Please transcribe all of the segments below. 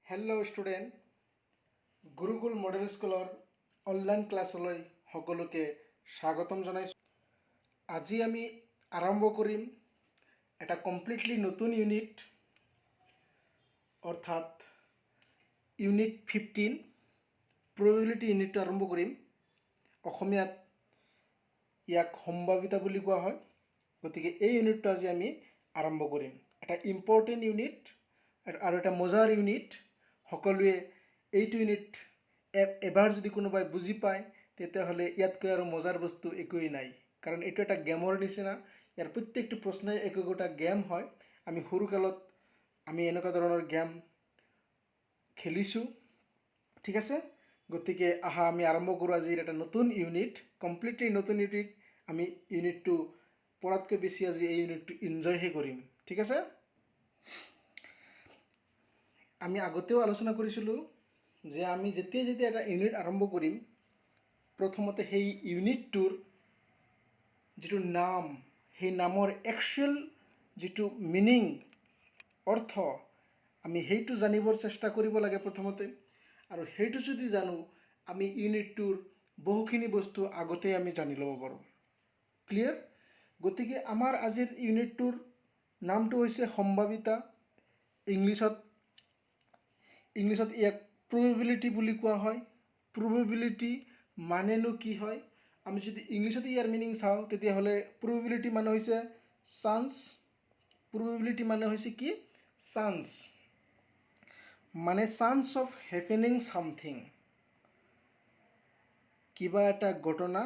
Hello' student, gurukul model স্কুলৰ online ক্লাছলৈ সকলোকে স্বাগতম জনাইছোঁ। আজি আমি আৰম্ভ কৰিম এটা কমপ্লিটলি নতুন ইউনিট, অৰ্থাৎ ইউনিট 15 প্ৰবেবিলিটি ইউনিটটো আৰম্ভ কৰিম। অসমীয়াত ইয়াক সম্ভাৱিতা বুলি কোৱা হয়। গতিকে এই ইউনিটটো আজি আমি আৰম্ভ কৰিম। এটা ইম্পৰ্টেণ্ট ইউনিট আৰু এটা মজাৰ ইউনিট। সকলোৱে এইটো ইউনিট এবাৰ যদি কোনোবাই বুজি পায় তেতিয়াহ'লে ইয়াতকৈ আৰু মজাৰ বস্তু একোৱেই নাই, কাৰণ এইটো এটা গেমৰ নিচিনা। ইয়াৰ প্ৰত্যেকটো প্ৰশ্নই একোটা গেম হয়। আমি সৰুকালত আমি এনেকুৱা ধৰণৰ গেম খেলিছোঁ, ঠিক আছে। গতিকে আহা আমি আৰম্ভ কৰোঁ আজিৰ এটা নতুন ইউনিট, কমপ্লিটলি নতুন ইউনিট। আমি ইউনিটটো পঢ়াতকৈ বেছি আজি এই ইউনিটটো ইনজয়হে কৰিম, ঠিক আছে। আমি আগতেও আলোচনা কৰিছিলোঁ যে আমি যেতিয়া এটা ইউনিট আৰম্ভ কৰিম, প্ৰথমতে সেই ইউনিটটোৰ যিটো নাম, সেই নামৰ একচুৱেল যিটো মিনিং, অৰ্থ, আমি সেইটো জানিবৰ চেষ্টা কৰিব লাগে প্ৰথমতে। আৰু সেইটো যদি জানো, আমি ইউনিটটোৰ বহুখিনি বস্তু আগতে আমি জানি ল'ব পাৰোঁ। ক্লিয়াৰ? গতিকে আমাৰ আজিৰ ইউনিটটোৰ নামটো হৈছে সম্ভাৱিতা। ইংলিছত ইয়াক প্ৰবেবিলিটি বুলি কোৱা হয়। প্ৰবেবিলিটি মানেনো কি হয়? আমি যদি ইংলিছতে ইয়াৰ মিনিং চাওঁ তেতিয়াহ'লে প্ৰবেবিলিটি মানে হৈছে চান্স। প্ৰবেবিলিটি মানে হৈছে কি? চান্স। মানে চান্স অফ হেপেনিং ছামথিং, কিবা এটা ঘটনা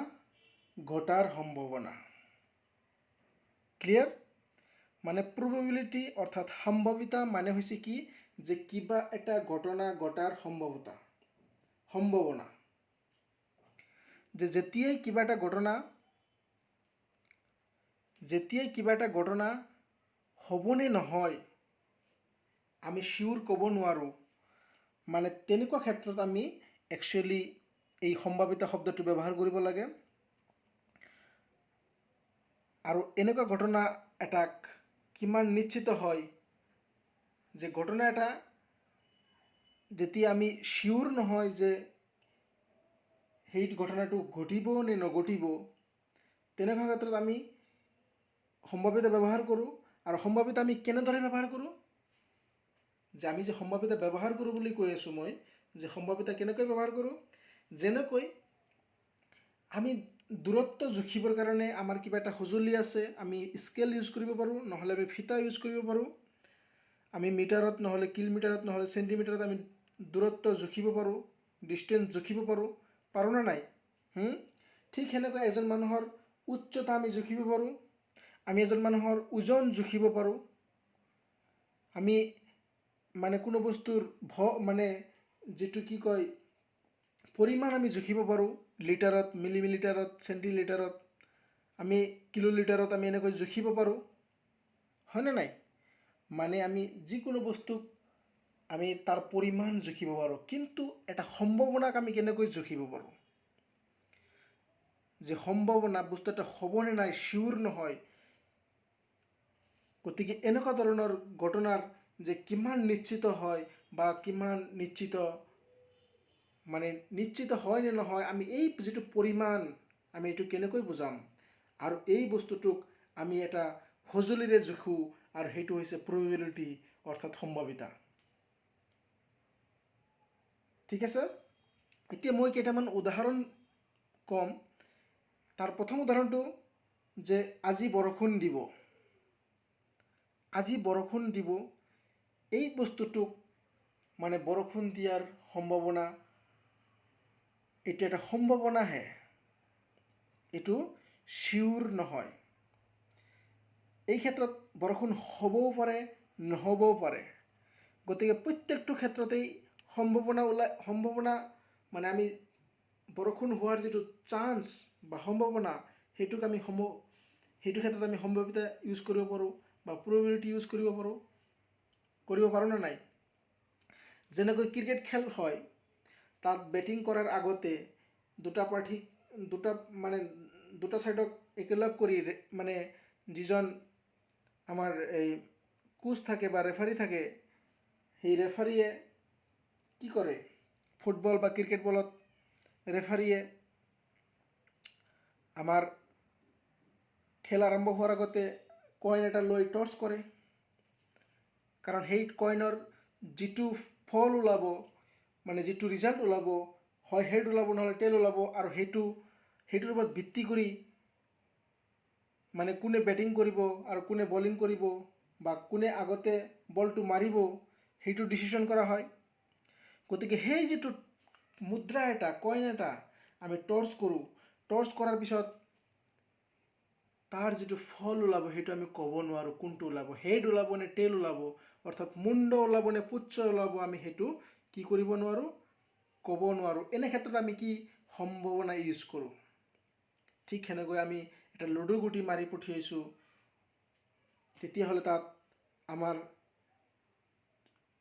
ঘটাৰ সম্ভাৱনা। ক্লিয়াৰ? মানে প্ৰবেবিলিটি অৰ্থাৎ সম্ভাৱিতা মানে হৈছে কি? যে কিবা এটা ঘটনা ঘটাৰ সম্ভাৱনা। যে যেতিয়াই কিবা এটা ঘটনা হ'বনে নহয় আমি চিয়ৰ ক'ব নোৱাৰোঁ, মানে তেনেকুৱা ক্ষেত্ৰত আমি একচুৱেলি এই সম্ভাৱিতা শব্দটো ব্যৱহাৰ কৰিব লাগে। আৰু এনেকুৱা ঘটনা এটাক কিমান নিশ্চিত হয়, যে ঘটনা এটা যেতিয়া আমি চিয়ৰ নহয় যে সেই ঘটনাটো ঘটিব নে নঘটিব, তেনেকুৱা ক্ষেত্ৰত আমি সম্ভাৱিতা ব্যৱহাৰ কৰোঁ। আৰু সম্ভাৱিতা আমি কেনেদৰে ব্যৱহাৰ কৰোঁ? যে আমি যে সম্ভাৱিতা ব্যৱহাৰ কৰোঁ বুলি কৈ আছোঁ মই, যে সম্ভাৱিতা কেনেকৈ ব্যৱহাৰ কৰোঁ? যেনেকৈ আমি দূৰত্ব জুখিবৰ কাৰণে আমাৰ কিবা এটা সঁজুলি আছে, আমি স্কেল ইউজ কৰিব পাৰোঁ, নহ'লে আমি ফিতা ইউজ কৰিব পাৰোঁ। আমি মিটাৰত নহ'লে কিলোমিটাৰত নহ'লে চেণ্টিমিটাৰত আমি দূৰত্ব জুখিব পাৰোঁ, ডিষ্টেঞ্চ জুখিব পাৰোঁ নে নাই? ঠিক সেনেকৈ এজন মানুহৰ উচ্চতা আমি জুখিব পাৰোঁ। আমি এজন মানুহৰ ওজন জুখিব পাৰোঁ। আমি মানে কোনো বস্তুৰ মানে যিটো কি কয় পৰিমাণ আমি জুখিব পাৰোঁ, লিটাৰত, মিলিমিটাৰত, চেণ্টিলিটাৰত, আমি কিলোলিটাৰত আমি এনেকৈ জুখিব পাৰোঁ, হয়নে নাই? মানে আমি যিকোনো বস্তুক আমি তাৰ পৰিমাণ জুখিব পাৰোঁ। কিন্তু এটা সম্ভাৱনাক আমি কেনেকৈ জুখিব পাৰোঁ? যে সম্ভাৱনা বস্তু এটা হ'বনে নাই চিয়ৰ নহয়। গতিকে এনেকুৱা ধৰণৰ ঘটনাৰ যে কিমান নিশ্চিত হয় বা কিমান নিশ্চিত হয় নে নহয়, আমি এই যিটো পৰিমাণ আমি এইটো কেনেকৈ বুজাম? আৰু এই বস্তুটোক আমি এটা সঁজুলিৰে জোখোঁ, আৰু সেইটো হৈছে প্ৰবেবিলিটি অৰ্থাৎ সম্ভাৱিতা। ঠিক আছে? এতিয়া মই কেইটামান উদাহৰণ ক'ম। তাৰ প্ৰথম উদাহৰণটো যে আজি বৰষুণ দিব। আজি বৰষুণ দিব, এই বস্তুটোক মানে বৰষুণ দিয়াৰ সম্ভাৱনা, এইটো এটা সম্ভাৱনাহে, এইটো চিয়ৰ নহয়। এই ক্ষেত্ৰত বৰষুণ হ'বও পাৰে, নহ'বও পাৰে। গতিকে প্ৰত্যেকটো ক্ষেত্ৰতেই সম্ভাৱনা মানে আমি বৰষুণ হোৱাৰ যিটো চান্স বা সম্ভাৱনা, সেইটো ক্ষেত্ৰত আমি সম্ভাৱিতা ইউজ কৰিব পাৰোঁ বা প্ৰবেবিলিটি ইউজ কৰিব পাৰোঁ নে নাই? যেনেকৈ ক্ৰিকেট খেল হয়, তাত বেটিং কৰাৰ আগতে দুটা ছাইডক একেলগ কৰি মানে যিজন আমাৰ এই কোচ থাকে বা ৰেফাৰী থাকে, সেই ৰেফাৰীয়ে কি কৰে, ফুটবল বা ক্ৰিকেট বলত ৰেফাৰীয়ে আমাৰ খেল আৰম্ভ হোৱাৰ আগতে কইন এটা লৈ টৰ্চ কৰে, কাৰণ সেই কইনৰ যিটো ফল ওলাব, মানে যিটো ৰিজাল্ট ওলাব, হয় হেড ওলাব নহ'লে টেইল ওলাব, আৰু সেইটোৰ ওপৰত ভিত্তি কৰি মানে কোনে বেটিং কৰিব আৰু কোনে বলিং কৰিব বা কোনে আগতে বলটো মাৰিব সেইটো ডিচিশ্যন কৰা হয়। গতিকে সেই যিটো মুদ্ৰা এটা, কইন এটা আমি টৰ্চ কৰোঁ, টৰ্চ কৰাৰ পিছত তাৰ যিটো ফল ওলাব সেইটো আমি ক'ব নোৱাৰোঁ কোনটো ওলাব, হেড ওলাব নে টেইল ওলাব, অৰ্থাৎ মুণ্ড ওলাব নে পুচ্ছ ওলাব, আমি সেইটো কি কৰিব নোৱাৰোঁ, ক'ব নোৱাৰোঁ। এনে ক্ষেত্ৰত আমি কি সম্ভাৱনা ইউজ কৰোঁ। ঠিক সেনেকৈ আমি এটা লুডুৰ গুটি মাৰি পঠিয়াইছোঁ, তেতিয়াহ'লে তাত আমাৰ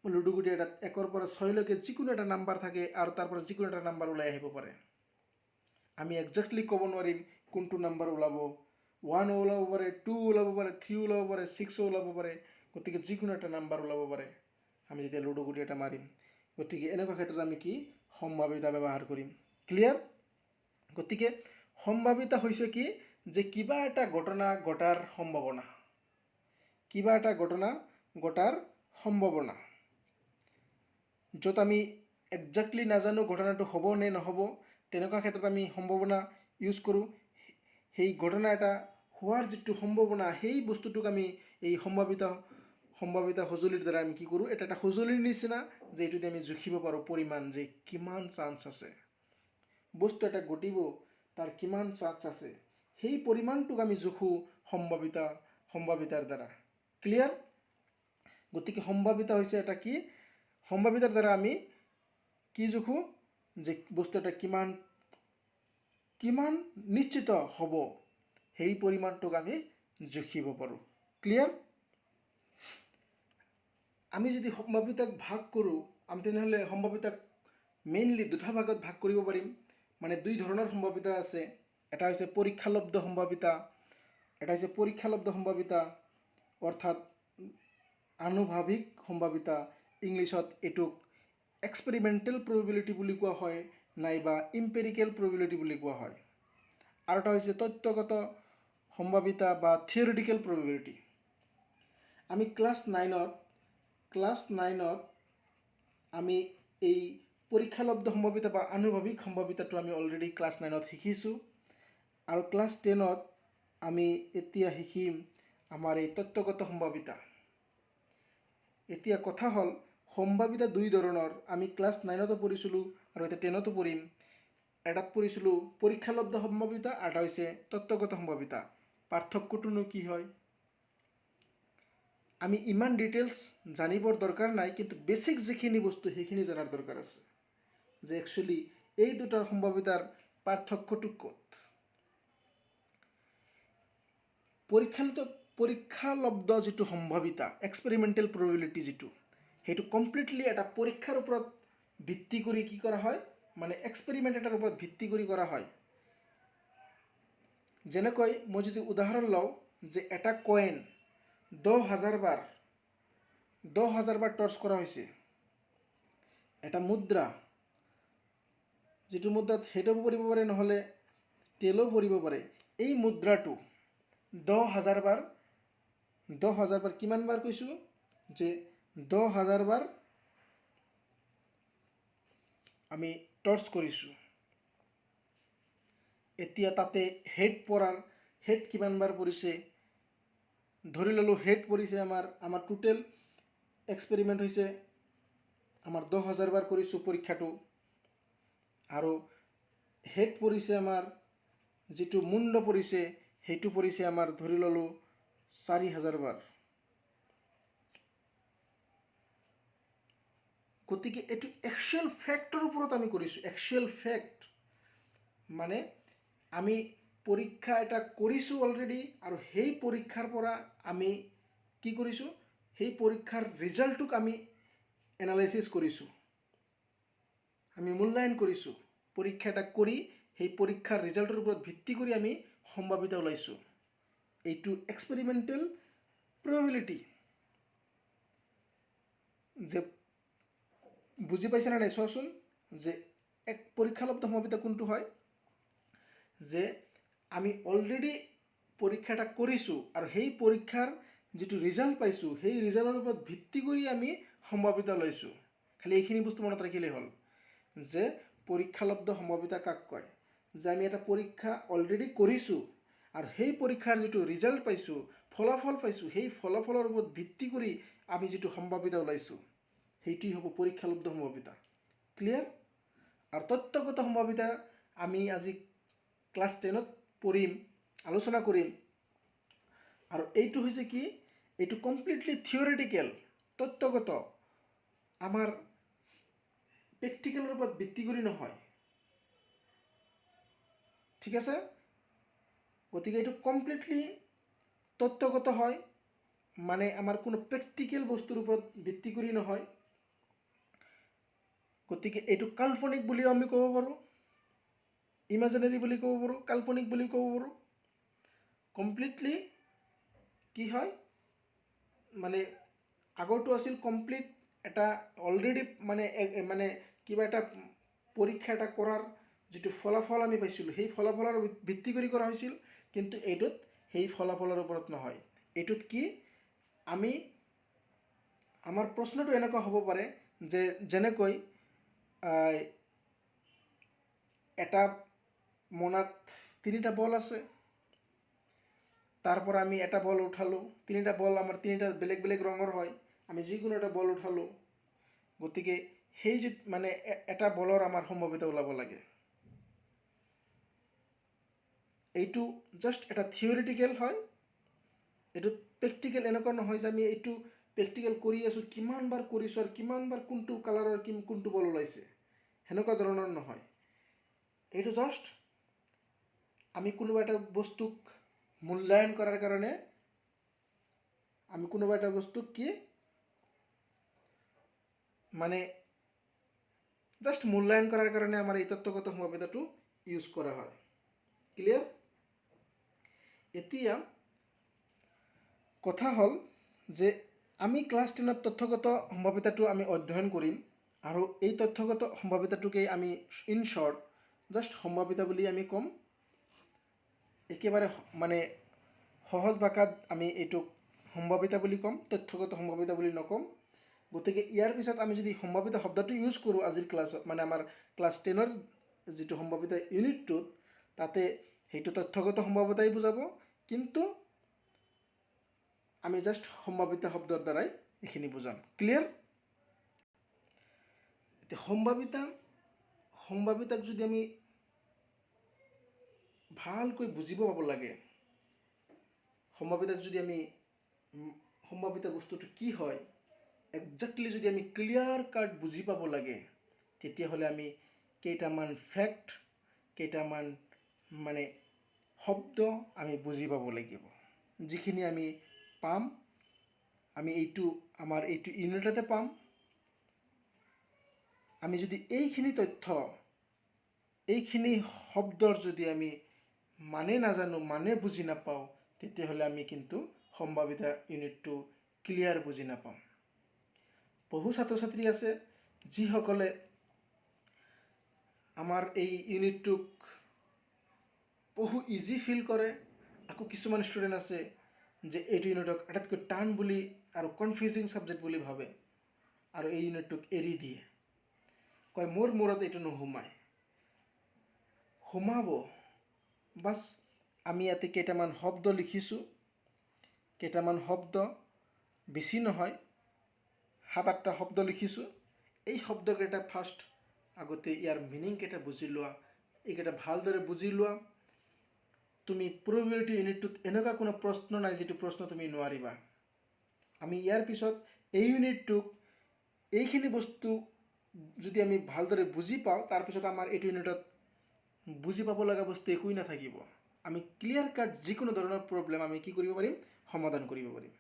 লুডু গুটি এটাত 1ৰ পৰা 6লৈকে যিকোনো এটা নাম্বাৰ থাকে আৰু তাৰ পৰা যিকোনো এটা নাম্বাৰ ওলাই আহিব পাৰে। আমি একজেক্টলি ক'ব নোৱাৰিম কোনটো নাম্বাৰ ওলাব, 1 ওলাব পাৰে, 2 ওলাব পাৰে, 3 ওলাব পাৰে, 6 ওলাব পাৰে, গতিকে যিকোনো এটা নাম্বাৰ ওলাব পাৰে আমি যেতিয়া লুডু গুটি এটা মাৰিম। গতিকে এনেকুৱা ক্ষেত্ৰত আমি কি সম্ভাৱিতা ব্যৱহাৰ কৰিম। ক্লিয়াৰ? গতিকে সম্ভাৱিতা হৈছে কি, যে কিবা এটা ঘটনা ঘটাৰ সম্ভাৱনা, কিবা এটা ঘটনা ঘটাৰ সম্ভাৱনা, য'ত আমি একজেক্টলি নাজানো ঘটনাটো হ'ব নে নহ'ব, তেনেকুৱা ক্ষেত্ৰত আমি সম্ভাৱনা ইউজ কৰোঁ। সেই ঘটনা এটা হোৱাৰ যিটো সম্ভাৱনা, সেই বস্তুটোক আমি এই সম্ভাৱিতা সঁজুলিৰ দ্বাৰা আমি কি কৰোঁ, এটা সঁজুলিৰ নিচিনা, যে এইটোতে আমি জুখিব পাৰোঁ পৰিমাণ, যে কিমান চান্স আছে বস্তু এটা ঘটিব, তাৰ কিমান চান্স আছে, সেই পৰিমাণটোক আমি জোখোঁ সম্ভাৱিতাৰ দ্বাৰা। ক্লিয়াৰ? গতিকে সম্ভাৱিতা হৈছে এটা কি, সম্ভাৱিতাৰ দ্বাৰা আমি কি জোখোঁ, যে বস্তু এটা কিমান নিশ্চিত হ'ব, সেই পৰিমাণটোক আমি জুখিব পাৰোঁ। ক্লিয়াৰ? আমি যদি সম্ভাৱিতাক ভাগ কৰোঁ, আমি তেনেহ'লে সম্ভাৱিতাক মেইনলি দুটা ভাগত ভাগ কৰিব পাৰিম। মানে দুই ধৰণৰ সম্ভাৱিতা আছে, এটা হৈছে পৰীক্ষালব্ধ সম্ভাৱিতা, এটা হৈছে পৰীক্ষালব্ধ সম্ভাৱিতা, অৰ্থাৎ আনুভাৱিক সম্ভাৱিতা, ইংলিছত এইটোক এক্সপেৰিমেণ্টেল প্ৰবেবিলিটি বুলি কোৱা হয়, নাইবা ইম্পেৰিকেল প্ৰবেবিলিটি বুলি কোৱা হয়। আৰু এটা হৈছে তত্ত্বগত সম্ভাৱিতা বা থিয়ৰিটিকেল প্ৰবেবিলিটি। আমি ক্লাছ 9ত আমি এই পৰীক্ষালব্ধ সম্ভাৱিতা বা আনুভাৱিক সম্ভাৱিতাটো আমি অলৰেডি ক্লাছ 9ত শিকিছোঁ, আৰু ক্লাছ 10ত আমি এতিয়া শিকিম আমাৰ এই তত্ত্বগত সম্ভাৱিতা। এতিয়া কথা হ'ল, সম্ভাৱিতা দুই ধৰণৰ, আমি ক্লাছ 9তো পঢ়িছিলোঁ আৰু এতিয়া 10তো পঢ়িম। এটাত পঢ়িছিলোঁ পৰীক্ষালব্ধ সম্ভাৱিতা, আৰু এটা হৈছে তত্ত্বগত সম্ভাৱিতা। পাৰ্থক্যটোনো কি হয়? আমি ইমান ডিটেইলছ জানিবৰ দৰকাৰ নাই, কিন্তু বেছিক যিখিনি বস্তু সেইখিনি জনাৰ দৰকাৰ আছে, যে একচুৱেলি এই দুটা সম্ভাৱিতাৰ পাৰ্থক্যটো ক'ত। পৰীক্ষালব্ধ যিটো সম্ভাৱিতা, এক্সপেৰিমেণ্টেল প্ৰবেবিলিটি যিটো, সেইটো কমপ্লিটলি এটা পৰীক্ষাৰ ওপৰত ভিত্তি কৰি কি কৰা হয়, মানে এক্সপেৰিমেণ্ট এটাৰ ওপৰত ভিত্তি কৰি কৰা হয়। যেনেকৈ মই যদি উদাহৰণ লওঁ, যে এটা কইন 10,000 বাৰ টৰ্চ কৰা হৈছে, এটা মুদ্ৰা, যিটো মুদ্ৰাত হেডো পৰিব পাৰে নহ'লে টেইলো পৰিব পাৰে, এই মুদ্ৰাটো 10,000 বাৰ কিমান বাৰ কৈছোঁ, যে 10,000 বাৰ আমি টৰ্চ কৰিছোঁ। এতিয়া তাতে হেড কিমান বাৰ পৰিছে, ধৰি ল'লোঁ হেড পৰিছে আমাৰ টোটেল এক্সপেৰিমেণ্ট হৈছে আমাৰ 10,000 বাৰ কৰিছোঁ পৰীক্ষাটো, আৰু হেড পৰিছে আমাৰ, যিটো মুণ্ড পৰিছে সেইটো পৰিছে আমাৰ ধৰি ল'লোঁ 4,000 বাৰ। গতিকে এইটো একচুৱেল ফেক্টৰ ওপৰত আমি কৰিছোঁ। একচুৱেল ফেক্ট মানে আমি পৰীক্ষা এটা কৰিছোঁ অলৰেডি, আৰু সেই পৰীক্ষাৰ পৰা আমি কি কৰিছোঁ, সেই পৰীক্ষাৰ ৰিজাল্টটোক আমি এনালাইচিছ কৰিছোঁ, আমি মূল্যায়ন কৰিছোঁ। পৰীক্ষা এটা কৰি সেই পৰীক্ষাৰ ৰিজাল্টৰ ওপৰত ভিত্তি কৰি আমি সম্ভাৱিতা ওলাইছোঁ। এইটো এক্সপেৰিমেণ্টেল প্ৰবেবিলিটি, যে বুজি পাইছে না নাই চোৱাচোন যে এক পৰীক্ষালব্ধ সম্ভাৱিতা কোনটো হয় যে আমি অলৰেডি পৰীক্ষা এটা কৰিছোঁ আৰু সেই পৰীক্ষাৰ যিটো ৰিজাল্ট পাইছোঁ সেই ৰিজাল্টৰ ওপৰত ভিত্তি কৰি আমি সম্ভাৱিতা লৈছোঁ খালি এইখিনি বস্তু মনত ৰাখিলেই হ'ল যে পৰীক্ষালব্ধ সম্ভাৱিতা কাক কয় যে আমি এটা পৰীক্ষা অলৰেডি কৰিছোঁ আৰু সেই পৰীক্ষাৰ যিটো ৰিজাল্ট পাইছোঁ ফলাফল পাইছোঁ সেই ফলাফলৰ ওপৰত ভিত্তি কৰি আমি যিটো সম্ভাৱিতা ওলাইছোঁ সেইটোৱেই হ'ব পৰীক্ষালব্ধ সম্ভাৱিতা ক্লিয়াৰ আৰু তত্ত্বগত সম্ভাৱিতা আমি আজি ক্লাছ 10ত পঢ়িম আলোচনা কৰিম আৰু এইটো হৈছে কি এইটো কমপ্লিটলি থিয়ৰিটিকেল তত্ত্বগত আমাৰ প্ৰেক্টিকেলৰ ওপৰত ভিত্তি কৰি নহয় ঠিক আছে গতিকে এইটো কমপ্লিটলি তত্ত্বগত হয় মানে আমাৰ কোনো প্ৰেক্টিকেল বস্তুৰ ওপৰত ভিত্তি কৰি নহয় গতিকে এইটো কাল্পনিক বুলিও আমি ক'ব পাৰোঁ ইমাজিনাৰী বুলি ক'ব পাৰোঁ কাল্পনিক বুলি ক'ব পাৰোঁ কমপ্লিটলি কি হয় মানে আগৰটো আছিল কমপ্লিট এটা অলৰেডি মানে কিবা এটা পৰীক্ষা এটা কৰাৰ যিটো ফলাফল আমি পাইছিলোঁ সেই ফলাফলৰ ভিত্তি কৰি কৰা হৈছিল কিন্তু এইটোত সেই ফলাফলৰ ওপৰত নহয় এইটোত কি আমি আমাৰ প্ৰশ্নটো এনেকুৱা হ'ব পাৰে যে যেনেকৈ এটা মোনাত 3টা বল আছে তাৰ পৰা আমি এটা বল উঠালোঁ 3টা বল আমাৰ 3টা বেলেগ বেলেগ ৰঙৰ হয় আমি যিকোনো এটা বল উঠালোঁ গতিকে সেই যে মানে এটা বলৰ আমাৰ সম্ভাৱিতা ওলাব লাগে এইটো জাষ্ট এটা থিয়ৰিটিকেল হয় এইটো প্ৰেক্টিকেল এনেকুৱা নহয় যে আমি এইটো প্ৰেক্টিকেল কৰি আছোঁ কিমানবাৰ কৰিছোঁ আৰু কিমানবাৰ কোনটো কালাৰৰ কোনটো বল ওলাইছে সেনেকুৱা ধৰণৰ নহয় এইটো জাষ্ট আমি কোনোবা এটা বস্তুক মূল্যায়ন কৰাৰ কাৰণে আমি কোনোবা এটা বস্তুক কি মানে জাষ্ট মূল্যায়ন কৰাৰ কাৰণে আমাৰ এই তত্ত্বগত সম্ভাৱিতাটো ইউজ কৰা হয় ক্লিয়াৰ এতিয়া কথা হ'ল যে আমি ক্লাছ 10ত তথ্যগত সম্ভাৱিতাটো আমি অধ্যয়ন কৰিম আৰু এই তথ্যগত সম্ভাৱিতাটোকেই আমি ইন শ্বৰ্ট জাষ্ট সম্ভাৱিতা বুলি আমি ক'ম একেবাৰে মানে সহজ ভাষাত আমি এইটোক সম্ভাৱিতা বুলি ক'ম তথ্যগত সম্ভাৱিতা বুলি নক'ম গতিকে ইয়াৰ পিছত আমি যদি সম্ভাৱিতা শব্দটো ইউজ কৰোঁ আজিৰ ক্লাছত মানে আমাৰ ক্লাছ 10ৰ যিটো সম্ভাৱিতা ইউনিটটোত তাতে সেইটো তথ্যগত সম্ভাৱিতাই বুজাব কিন্তু আমি জাষ্ট সম্ভাৱিতা শব্দৰ দ্বাৰাই এইখিনি বুজাম ক্লিয়াৰ এতিয়া সম্ভাৱিতাক যদি আমি ভালকৈ বুজিব পাব লাগে সম্ভাৱিতাক যদি আমি সম্ভাৱিতা বস্তুটো কি হয় একজেক্টলি যদি আমি ক্লিয়াৰ কাট বুজি পাব লাগে তেতিয়াহ'লে আমি কেইটামান ফেক্ট কেইটামান মানে শব্দ আমি বুজি পাব লাগিব যিখিনি আমি পাম আমি এইটো আমাৰ এইটো ইউনিটতে পাম আমি যদি এইখিনি তথ্য এইখিনি শব্দৰ যদি আমি মানে নাজানো মানে বুজি নাপাওঁ তেতিয়াহ'লে আমি কিন্তু সম্ভাৱিতা ইউনিটটো ক্লিয়াৰ বুজি নাপাম বহু ছাত্ৰ ছাত্ৰী আছে যিসকলে আমাৰ এই ইউনিটটোক বহু ইজি ফিল কৰে আকৌ কিছুমান ষ্টুডেণ্ট আছে যে এইটো ইউনিটক আটাইতকৈ টান বুলি আৰু কনফিউজিং ছাবজেক্ট বুলি ভাবে আৰু এই ইউনিটটোক এৰি দিয়ে কয় মোৰ মূৰত এইটো নোসোমায় সোমাব বাছ আমি ইয়াতে কেইটামান শব্দ লিখিছোঁ কেইটামান শব্দ বেছি নহয় 7-8টা শব্দ লিখিছোঁ এই শব্দকেইটা ফাৰ্ষ্ট আগতে ইয়াৰ মিনিংকেইটা বুজি লোৱা এইকেইটা ভালদৰে বুজি লোৱা তুমি প্ৰবেবিলিটি ইউনিটটোত এনেকুৱা কোনো প্ৰশ্ন নাই যিটো প্ৰশ্ন তুমি নোৱাৰিবা আমি ইয়াৰ পিছত এই ইউনিটটোক এইখিনি বস্তু যদি আমি ভালদৰে বুজি পাওঁ তাৰপিছত আমাৰ এইটো ইউনিটত বুজি পাব লগা বস্তু একোই নাথাকিব আমি ক্লিয়াৰ কাট যিকোনো ধৰণৰ প্ৰব্লেম আমি কি কৰিব পাৰিম সমাধান কৰিব পাৰিম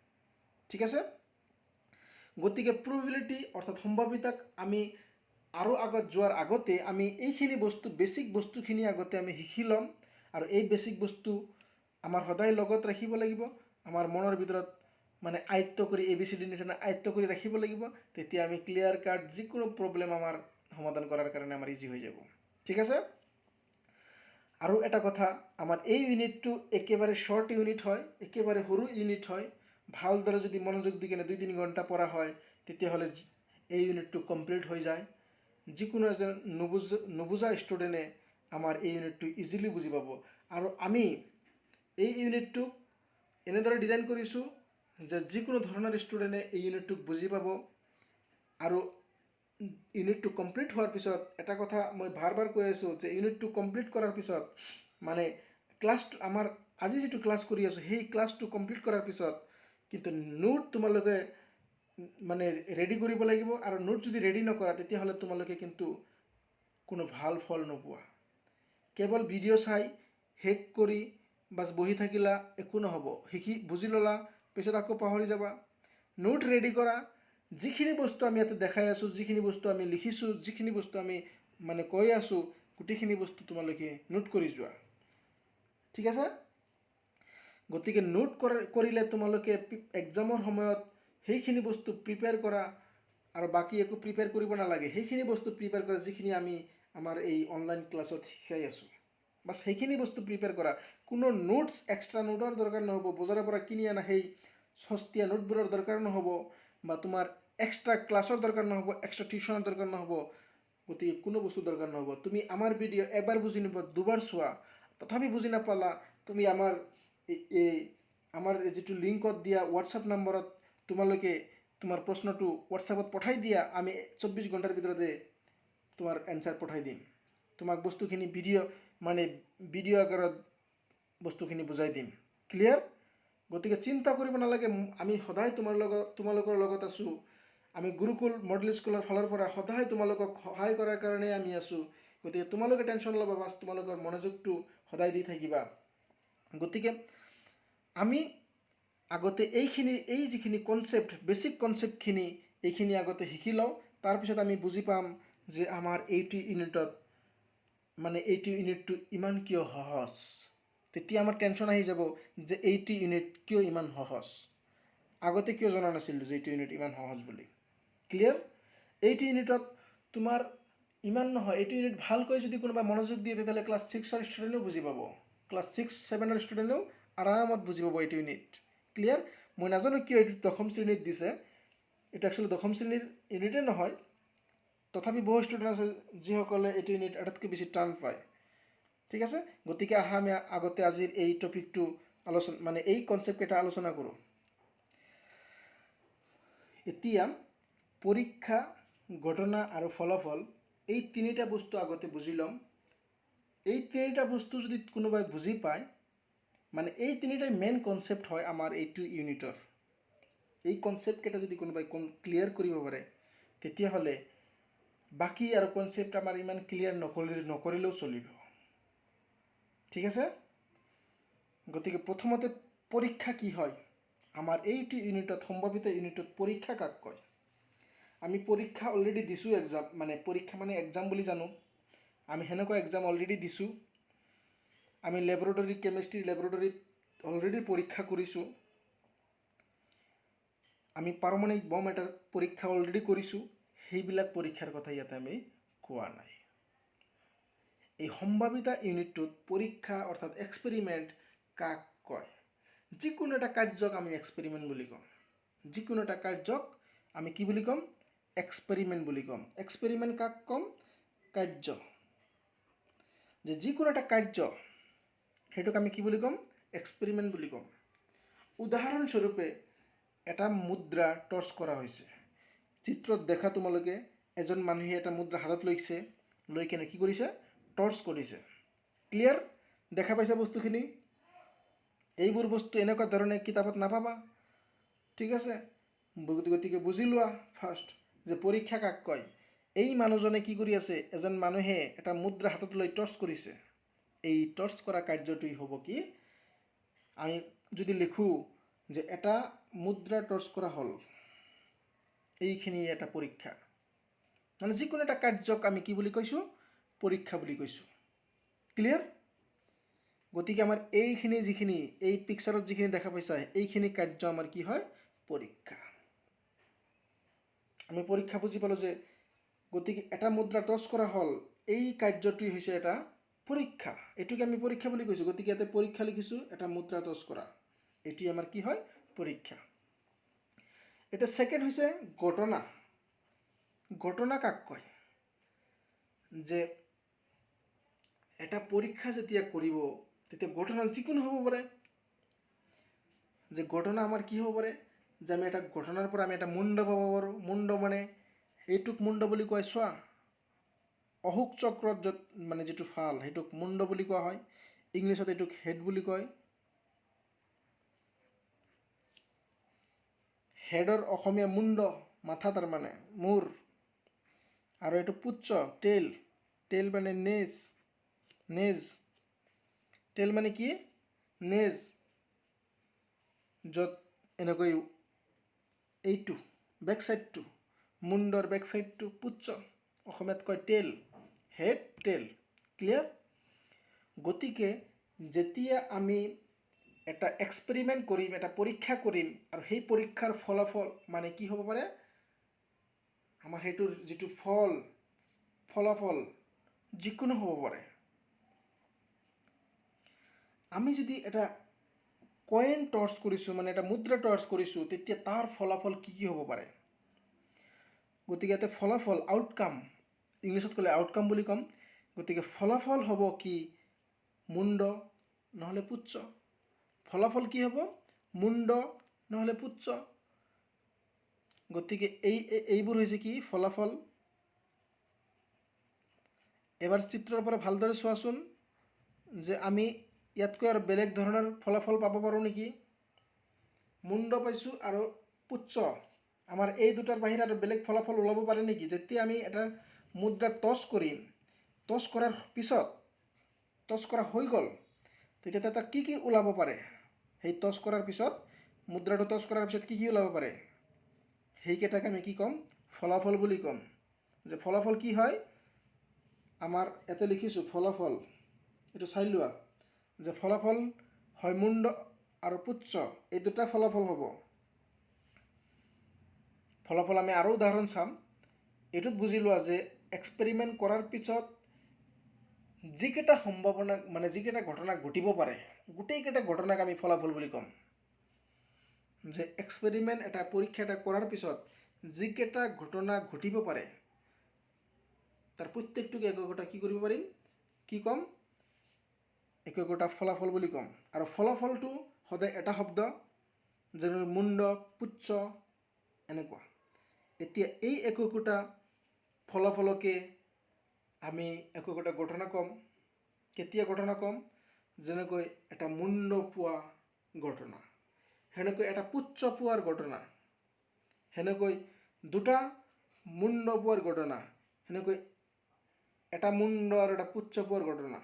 ঠিক আছে গতিকে প্ৰবেবিলিটি অৰ্থাৎ সম্ভাৱিতাক আমি আৰু আগত যোৱাৰ আগতে আমি এইখিনি বস্তু বেসিক বস্তুখিনি আগতে আমি শিকি ল'ম আৰু এই বেসিক বস্তু আমাৰ সদায় লগত ৰাখিব লাগিব আমাৰ মনৰ ভিতৰত মানে আয়ত্ত কৰি ABCD নিচিনা আয়ত্ত কৰি ৰাখিব লাগিব, তেতিয়া আমি ক্লিয়াৰ কাট যিকোনো প্ৰব্লেম আমাৰ সমাধান কৰাৰ কাৰণে আমাৰ ইজি হৈ যাব। ঠিক আছে? আৰু এটা কথা, আমাৰ এই ইউনিটটো একেবাৰে শ্বৰ্ট ইউনিট হয়, একেবাৰে সৰু ইউনিট হয়। ভালদৰে যদি মনোযোগ দি কিনে 2-3 ঘণ্টা পঢ়া হয়, তেতিয়াহ'লে এই ইউনিটটো কমপ্লিট হৈ যায়। যিকোনো এজন নুবুজা ষ্টুডেণ্টে আমাৰ এই ইউনিটটো ইজিলি বুজি পাব। আৰু আমি এই ইউনিটটো এনেদৰে ডিজাইন কৰিছোঁ যে যিকোনো ধৰণৰ ষ্টুডেণ্টে এই ইউনিটটোক বুজি পাব। আৰু ইউনিটটো কমপ্লিট হোৱাৰ পিছত এটা কথা মই বাৰ কৈ আছোঁ যে ইউনিটটো কমপ্লিট কৰাৰ পিছত মানে ক্লাছটো আমাৰ আজি যিটো ক্লাছ কৰি আছোঁ সেই ক্লাছটো কমপ্লিট কৰাৰ পিছত কিন্তু নোট তোমালোকে মানে ৰেডি কৰিব লাগিব। আৰু নোট যদি ৰেডি নকৰা তেতিয়াহ'লে তোমালোকে কিন্তু কোনো ভাল ফল নোপোৱা। কেৱল ভিডিঅ' চাই শেষ কৰি বাছ বহি থাকিলা একো নহ'ব। শিকি বুজি ল'লা, পিছত আকৌ পাহৰি যাবা। নোট ৰেডি কৰা, যিখিনি বস্তু আমি ইয়াতে দেখাই আছোঁ, যিখিনি বস্তু আমি লিখিছোঁ, যিখিনি বস্তু আমি মানে কৈ আছোঁ, গোটেইখিনি বস্তু তোমালোকে নোট কৰি যোৱা। ঠিক আছে? গতিকে নোট কৰিলে তোমালোকে এক্সামৰ সময়ত সেইখিনি বস্তু প্ৰিপেয়াৰ কৰা, আৰু বাকী একো প্ৰিপেয়াৰ কৰিব নালাগে। সেইখিনি বস্তু প্ৰিপেয়াৰ কৰা যিখিনি আমি আমাৰ এই অনলাইন ক্লাছত শিকাই আছোঁ, বাছ সেইখিনি বস্তু প্ৰিপেয়াৰ কৰা। কোনো নোটছ এক্সট্ৰা নোটৰ দৰকাৰ নহ'ব। বজাৰৰ পৰা কিনি অনা সেই সস্তীয়া নোটবোৰৰ দৰকাৰ নহ'ব, বা তোমাৰ এক্সট্ৰা ক্লাছৰ দৰকাৰ নহ'ব, এক্সট্ৰা টিউশ্যনৰ দৰকাৰ নহ'ব। গতিকে কোনো বস্তু দৰকাৰ নহ'ব। তুমি আমাৰ ভিডিঅ' এবাৰ বুজি নোপোৱা, দুবাৰ চোৱা, তথাপি বুজি নাপালা, তুমি আমাৰ যিটো লিংকত দিয়া হোৱাটছআপ নম্বৰত তোমালোকে তোমাৰ প্ৰশ্নটো হোৱাটছআপত পঠাই দিয়া। আমি 24 ঘণ্টাৰ ভিতৰতে তোমাৰ এনচাৰ পঠাই দিম। তোমাক বস্তুখিনি ভিডিঅ' আকাৰত বস্তুখিনি বুজাই দিম। ক্লিয়াৰ? গতিকে চিন্তা কৰিব নালাগে, আমি সদায় তোমালোকৰ লগত আছোঁ। আমি গুৰুকুল মডেল স্কুলৰ ফালৰ পৰা সদায় তোমালোকক সহায় কৰাৰ কাৰণেই আমি আছোঁ। গতিকে তোমালোকে টেনশ্যন ল'বা, বাছ তোমালোকৰ মনোযোগটো সদায় দি থাকিবা। গতিকে আমি আগতে এই যিখিনি কনচেপ্ট, বেছিক কনচেপ্টখিনি এইখিনি আগতে শিকি লওঁ। তাৰপিছত আমি বুজি পাম যে আমাৰ এইটো ইউনিটটো ইমান কিয় সহজ। তেতিয়া আমাৰ টেনশ্যন আহি যাব যে এইটো ইউনিট কিয় ইমান সহজ, আগতে কিয় জনা নাছিলোঁ যে এইটো ইউনিট ইমান সহজ বুলি। ক্লিয়াৰ? এইটো ইউনিটত তোমাৰ ইমান নহয়, এইটো ইউনিট ভালকৈ যদি কোনোবা মনোযোগ দিয়ে তেতিয়াহ'লে ক্লাছ 6ৰ ষ্টুডেণ্টেও বুজি পাব। ক্লাছ 6-7ৰ ষ্টুডেণ্টেও আৰামত বুজি পাব এইটো ইউনিট। ক্লিয়াৰ? মই নাজানো কিয় এইটো 10ম শ্ৰেণীত দিছে। এইটো একচুৱেলি 10ম শ্ৰেণীৰ ইউনিটেই নহয়, তথাপি বহু ষ্টুডেণ্ট আছে যিসকলে এইটো ইউনিট আটাইতকৈ বেছি টান পায়। ঠিক আছে? গতিকে আমি আগতে আজিৰ এই টপিকটো এই কনচেপ্টকেইটা আলোচনা কৰোঁ। এতিয়া পৰীক্ষা, ঘটনা আৰু ফলাফল, এই তিনিটা বস্তু আগতে বুজি ল'ম। এই তিনিটা বস্তু যদি কোনোবাই বুজি পায়, এই তিনিটাই মেইন কনচেপ্ট হয় আমাৰ এইটো ইউনিটৰ। এই কনচেপ্টকেইটা যদি কোনোবাই ক্লিয়াৰ কৰিব পাৰে, তেতিয়াহ'লে বাকী আৰু কনচেপ্ট আমাৰ ইমান ক্লিয়াৰ নকৰিলেও চলিব। ঠিক আছে? গতিকে প্ৰথমতে পৰীক্ষা কি হয়? আমাৰ এইটো ইউনিটত, সম্ভাৱিত ইউনিটত পৰীক্ষা কাক কয়? আমি পৰীক্ষা অলৰেডি দিছোঁ। পৰীক্ষা এক্সাম বুলি জানো। আমি সেনেকুৱা এক্সাম অলৰেডি দিছোঁ। আমি কেমেষ্ট্ৰি লেবৰেটৰীত অলৰেডি পৰীক্ষা কৰিছোঁ। আমি পাৰমাণৱিক বম এটাৰ পৰীক্ষা অলৰেডি কৰিছোঁ। সেইবিলাক পৰীক্ষাৰ কথা ইয়াতে আমি কোৱা নাই। এই সম্ভাৱিতা ইউনিটটোত পৰীক্ষা অৰ্থাৎ এক্সপেৰিমেণ্ট কাক কয়? যিকোনো এটা কাৰ্যক আমি এক্সপেৰিমেণ্ট বুলি ক'ম। যিকোনো এটা কাৰ্যক আমি কি বুলি ক'ম? এক্সপেৰিমেণ্ট বুলি ক'ম। এক্সপেৰিমেণ্ট কাক ক'ম? কাৰ্য। যে যিকোনো এটা কাৰ্য, সেইটোক আমি কি বুলি ক'ম? এক্সপেৰিমেণ্ট বুলি ক'ম। উদাহৰণস্বৰূপে এটা মুদ্ৰা টৰ্চ কৰা হৈছে। চিত্ৰত দেখা তোমালোকে এজন মানুহে এটা মুদ্ৰা হাতত লৈছে, লৈ কেনে কি কৰিছে? টৰ্চ কৰিছে। ক্লিয়াৰ? দেখা পাইছা বস্তুখিনি? এইবোৰ বস্তু এনেকুৱা ধৰণে কিতাপত নাপাবা। ঠিক আছে? গতিকে বুজি লোৱা ফাৰ্ষ্ট যে পৰীক্ষা কাক কয়। এই মানুহজনে কি কৰি আছে? এজন মানুহে এটা মুদ্ৰা হাতত লৈ টৰ্চ কৰিছে। এই টৰ্চ কৰা কাৰ্যটোই হ'ব কি? আমি যদি লিখোঁ যে এটা মুদ্ৰা টৰ্চ কৰা হ'ল, এইখিনি এটা পৰীক্ষা। যিকোনো এটা কাৰ্যক আমি কি বুলি কৈছোঁ? পৰীক্ষা বুলি কৈছোঁ। ক্লিয়াৰ? গতিকে আমাৰ এইখিনি যিখিনি এই পিকচাৰত যিখিনি দেখা পাইছা, এইখিনি কাৰ্য আমাৰ কি হয়? পৰীক্ষা। আমি পৰীক্ষা বুজি পালোঁ যে গতিকে এটা মুদ্ৰা টচ কৰা হ'ল, এই কাৰ্যটোৱে হৈছে এটা পৰীক্ষা। এইটোকে আমি পৰীক্ষা বুলি কৈছোঁ। গতিকে ইয়াতে পৰীক্ষা লিখিছোঁ, এটা মুদ্ৰা টচ কৰা, এইটোৱে আমাৰ কি হয়? পৰীক্ষা। এতিয়া ছেকেণ্ড হৈছে ঘটনা। ঘটনা কাক কয়? যে এটা পৰীক্ষা যেতিয়া কৰিব তেতিয়া ঘটনা যিকোনো হ'ব পাৰে। যে ঘটনা আমাৰ কি হ'ব পাৰে? যে আমি এটা ঘটনাৰ পৰা আমি এটা মুণ্ড পাব পাৰোঁ। মুণ্ড মানে এইটোক মুণ্ড বুলি কয়। চোৱা, অশোক চক্ৰত য'ত মানে যিটো ফাল সেইটোক মুণ্ড বুলি কোৱা হয়। ইংলিছত এইটোক হেড বুলি কয়। হেডৰ অসমীয়া মুণ্ড, মাথা তাৰমানে, মূৰ। আৰু এইটো পুচ্ছ, টেইল। টেইল মানে নেজ। নেজ। টেইল মানে কি? নেজ। য'ত এনেকৈ এইটো বেক চাইডটো, মুণ্ডৰ বেক চাইডটো পুচ্ছ, অসমীয়াত কয় টেইল। Head, tail. ক্লিয়াৰ? গতিকে যেতিয়া আমি এটা এক্সপেৰিমেণ্ট কৰিম, এটা পৰীক্ষা কৰিম, আৰু সেই পৰীক্ষাৰ ফলাফল মানে কি হ'ব পাৰে? আমাৰ সেইটোৰ যিটো ফলাফল যিকোনো হ'ব পাৰে। আমি যদি এটা কইন টৰ্চ কৰিছোঁ, মানে এটা মুদ্ৰা টৰ্চ কৰিছোঁ, তেতিয়া তাৰ ফলাফল কি কি হ'ব পাৰে? গতিকে ইয়াতে ফলাফল, আউটকাম, ইংলিছত ক'লে আউটকাম বুলি ক'ম। গতিকে ফলাফল হ'ব কি? মুণ্ড নহ'লে পুচ্ছ। ফলাফল কি হ'ব? মুণ্ড নহ'লে পুচ্ছ। গতিকে এইবোৰ হৈছে কি? ফলাফল। এবাৰ চিত্ৰৰ পৰা ভালদৰে চোৱাচোন, যে আমি ইয়াতকৈ আৰু বেলেগ ধৰণৰ ফলাফল পাব পাৰোঁ নেকি? মুণ্ড পাইছোঁ আৰু পুচ্ছ। আমাৰ এই দুটাৰ বাহিৰে আৰু বেলেগ ফলাফল ওলাব পাৰে নেকি? যেতিয়া আমি এটা মুদ্ৰা টচ কৰিম, টচ কৰাৰ পিছত, টচ কৰা হৈ গ'ল, তেতিয়া তাত কি কি ওলাব পাৰে? সেই টচ কৰাৰ পিছত, মুদ্ৰাটো টচ কৰাৰ পিছত কি কি ওলাব পাৰে? সেইকেইটাক আমি কি ক'ম? ফলাফল বুলি ক'ম। যে ফলাফল কি হয়? আমাৰ ইয়াতে লিখিছোঁ ফলাফল, এইটো চাই লোৱা, যে ফলাফল হয় মুণ্ড আৰু পুচ্ছ, এই দুটা ফলাফল হ'ব। ফলাফল আমি আৰু উদাহৰণ চাম। এইটোত বুজি লোৱা যে এক্সপেৰিমেণ্ট কৰাৰ পিছত যিকেইটা সম্ভাৱনা, মানে যিকেইটা ঘটনা ঘটিব পাৰে, গোটেইকেইটা ঘটনাক আমি ফলাফল বুলি ক'ম। যে এক্সপেৰিমেণ্ট, এটা পৰীক্ষা এটা কৰাৰ পিছত যিকেইটা ঘটনা ঘটিব পাৰে, তাৰ প্ৰত্যেকটোকে একোটা কি কৰিব পাৰিম? কি ক'ম? একোটা ফলাফল বুলি ক'ম। আৰু ফলাফলটো সদায় এটা শব্দ, যেনে মুণ্ড, পুচ্ছ, এনেকুৱা। এতিয়া এই একোটা ফলাফলকে আমি একোটা ঘটনা ক'ম। কেতিয়া ঘটনা ক'ম? যেনেকৈ এটা মুণ্ড পোৱা ঘটনা, সেনেকৈ এটা পুচ্ছ পোৱাৰ ঘটনা, সেনেকৈ দুটা মুণ্ড পোৱাৰ ঘটনা, সেনেকৈ এটা মুণ্ড আৰু এটা পুচ্ছ পোৱাৰ ঘটনা।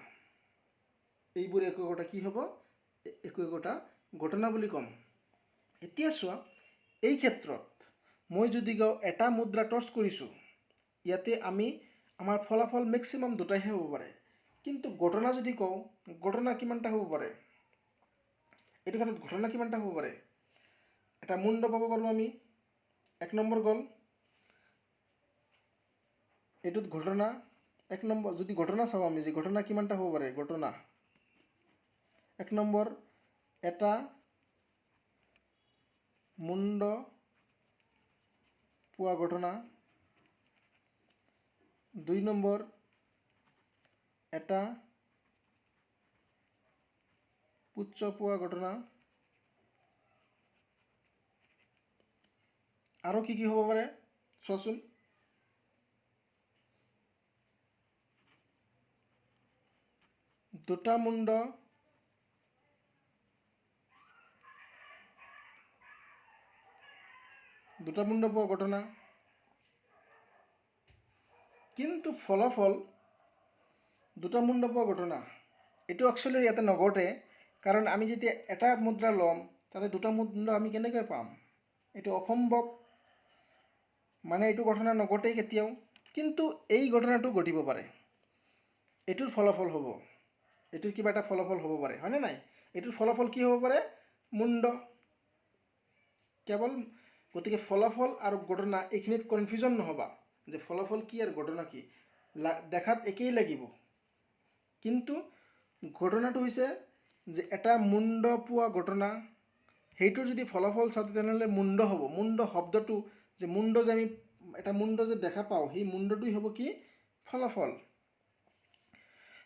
এইবোৰ একোটা কি হ'ব? একোটা ঘটনা বুলি ক'ম। এতিয়া চোৱা, এই ক্ষেত্ৰত মই যদি কওঁ এটা মুদ্ৰা টচ কৰিছোঁ, ইয়াতে আমাৰ ফলাফল মেক্সিমাম দুটাইহে হ'ব পাৰে। কিন্তু ঘটনা যদি কওঁ, ঘটনা কিমানটা হ'ব পাৰে? এইটো ক্ষেত্ৰত ঘটনা কিমানটা হ'ব পাৰে? এটা মুণ্ড পাব পাৰোঁ আমি, এক নম্বৰ গ'ল। এইটোত ঘটনা এক নম্বৰ। যদি ঘটনা চাওঁ আমি, যে ঘটনা কিমানটা হ'ব পাৰে? ঘটনা এক নম্বৰ, এটা মুণ্ড পোৱা ঘটনা। দুই নম্বৰ, এটা পুচ্ছ পোৱা ঘটনা। আৰু কি কি হ'ব পাৰে চোৱাচোন। দুটা মুণ্ড পোৱা ঘটনা। কিন্তু ফলাফল দুটা মুণ্ড পোৱা ঘটনা, এইটো একচুৱেলি ইয়াতে নঘটে। কাৰণ আমি যেতিয়া এটা মুদ্ৰা ল'ম, তাতে দুটা মুণ্ড আমি কেনেকৈ পাম? এইটো অসম্ভৱ। মানে এইটো ঘটনা নঘটেই কেতিয়াও। কিন্তু এই ঘটনাটো ঘটিব পাৰে। এইটোৰ ফলাফল হ'ব, এইটোৰ কিবা এটা ফলাফল হ'ব পাৰে, হয়নে নাই? এইটোৰ ফলাফল কি হ'ব পাৰে? মুণ্ড। কেৱল গতিকে ফলাফল আৰু ঘটনা এইখিনিত কনফিউজন নহ'বা যে ফলাফল কি আৰু ঘটনা কি, দেখাত একেই লাগিব, কিন্তু ঘটনাটো হৈছে যে এটা মুণ্ড পোৱা ঘটনা, সেইটো যদি ফলাফল চাওঁ তেনেহ'লে মুণ্ড হ'ব। মুণ্ড শব্দটো যে মুণ্ড যে আমি এটা মুণ্ড যে দেখা পাওঁ, সেই মুণ্ডটোই হ'ব কি ফলাফল।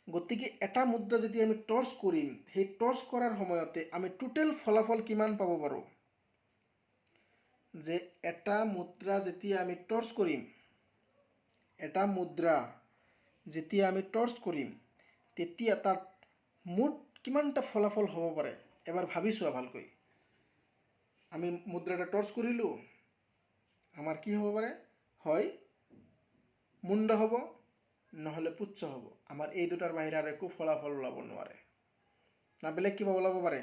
গতিকে এটা মুদ্ৰা যেতিয়া আমি টৰ্চ কৰিম, সেই টৰ্চ কৰাৰ সময়তে আমি টোটেল ফলাফল কিমান পাব পাৰোঁ, যে এটা মুদ্ৰা যেতিয়া আমি টৰ্চ কৰিম, এটা মুদ্ৰা যেতিয়া আমি টৰ্চ কৰিম, তেতিয়া তাত মুঠ কিমানটা ফলাফল হ'ব পাৰে এবাৰ ভাবি চোৱা ভালকৈ। আমি মুদ্ৰা এটা টৰ্চ কৰিলোঁ, আমাৰ কি হ'ব পাৰে, হয় মুণ্ড হ'ব নহ'লে পুচ্ছ হ'ব। আমাৰ এই দুটাৰ বাহিৰে আৰু একো ফলাফল ওলাব নোৱাৰে, না বেলেগ কিবা ওলাব পাৰে।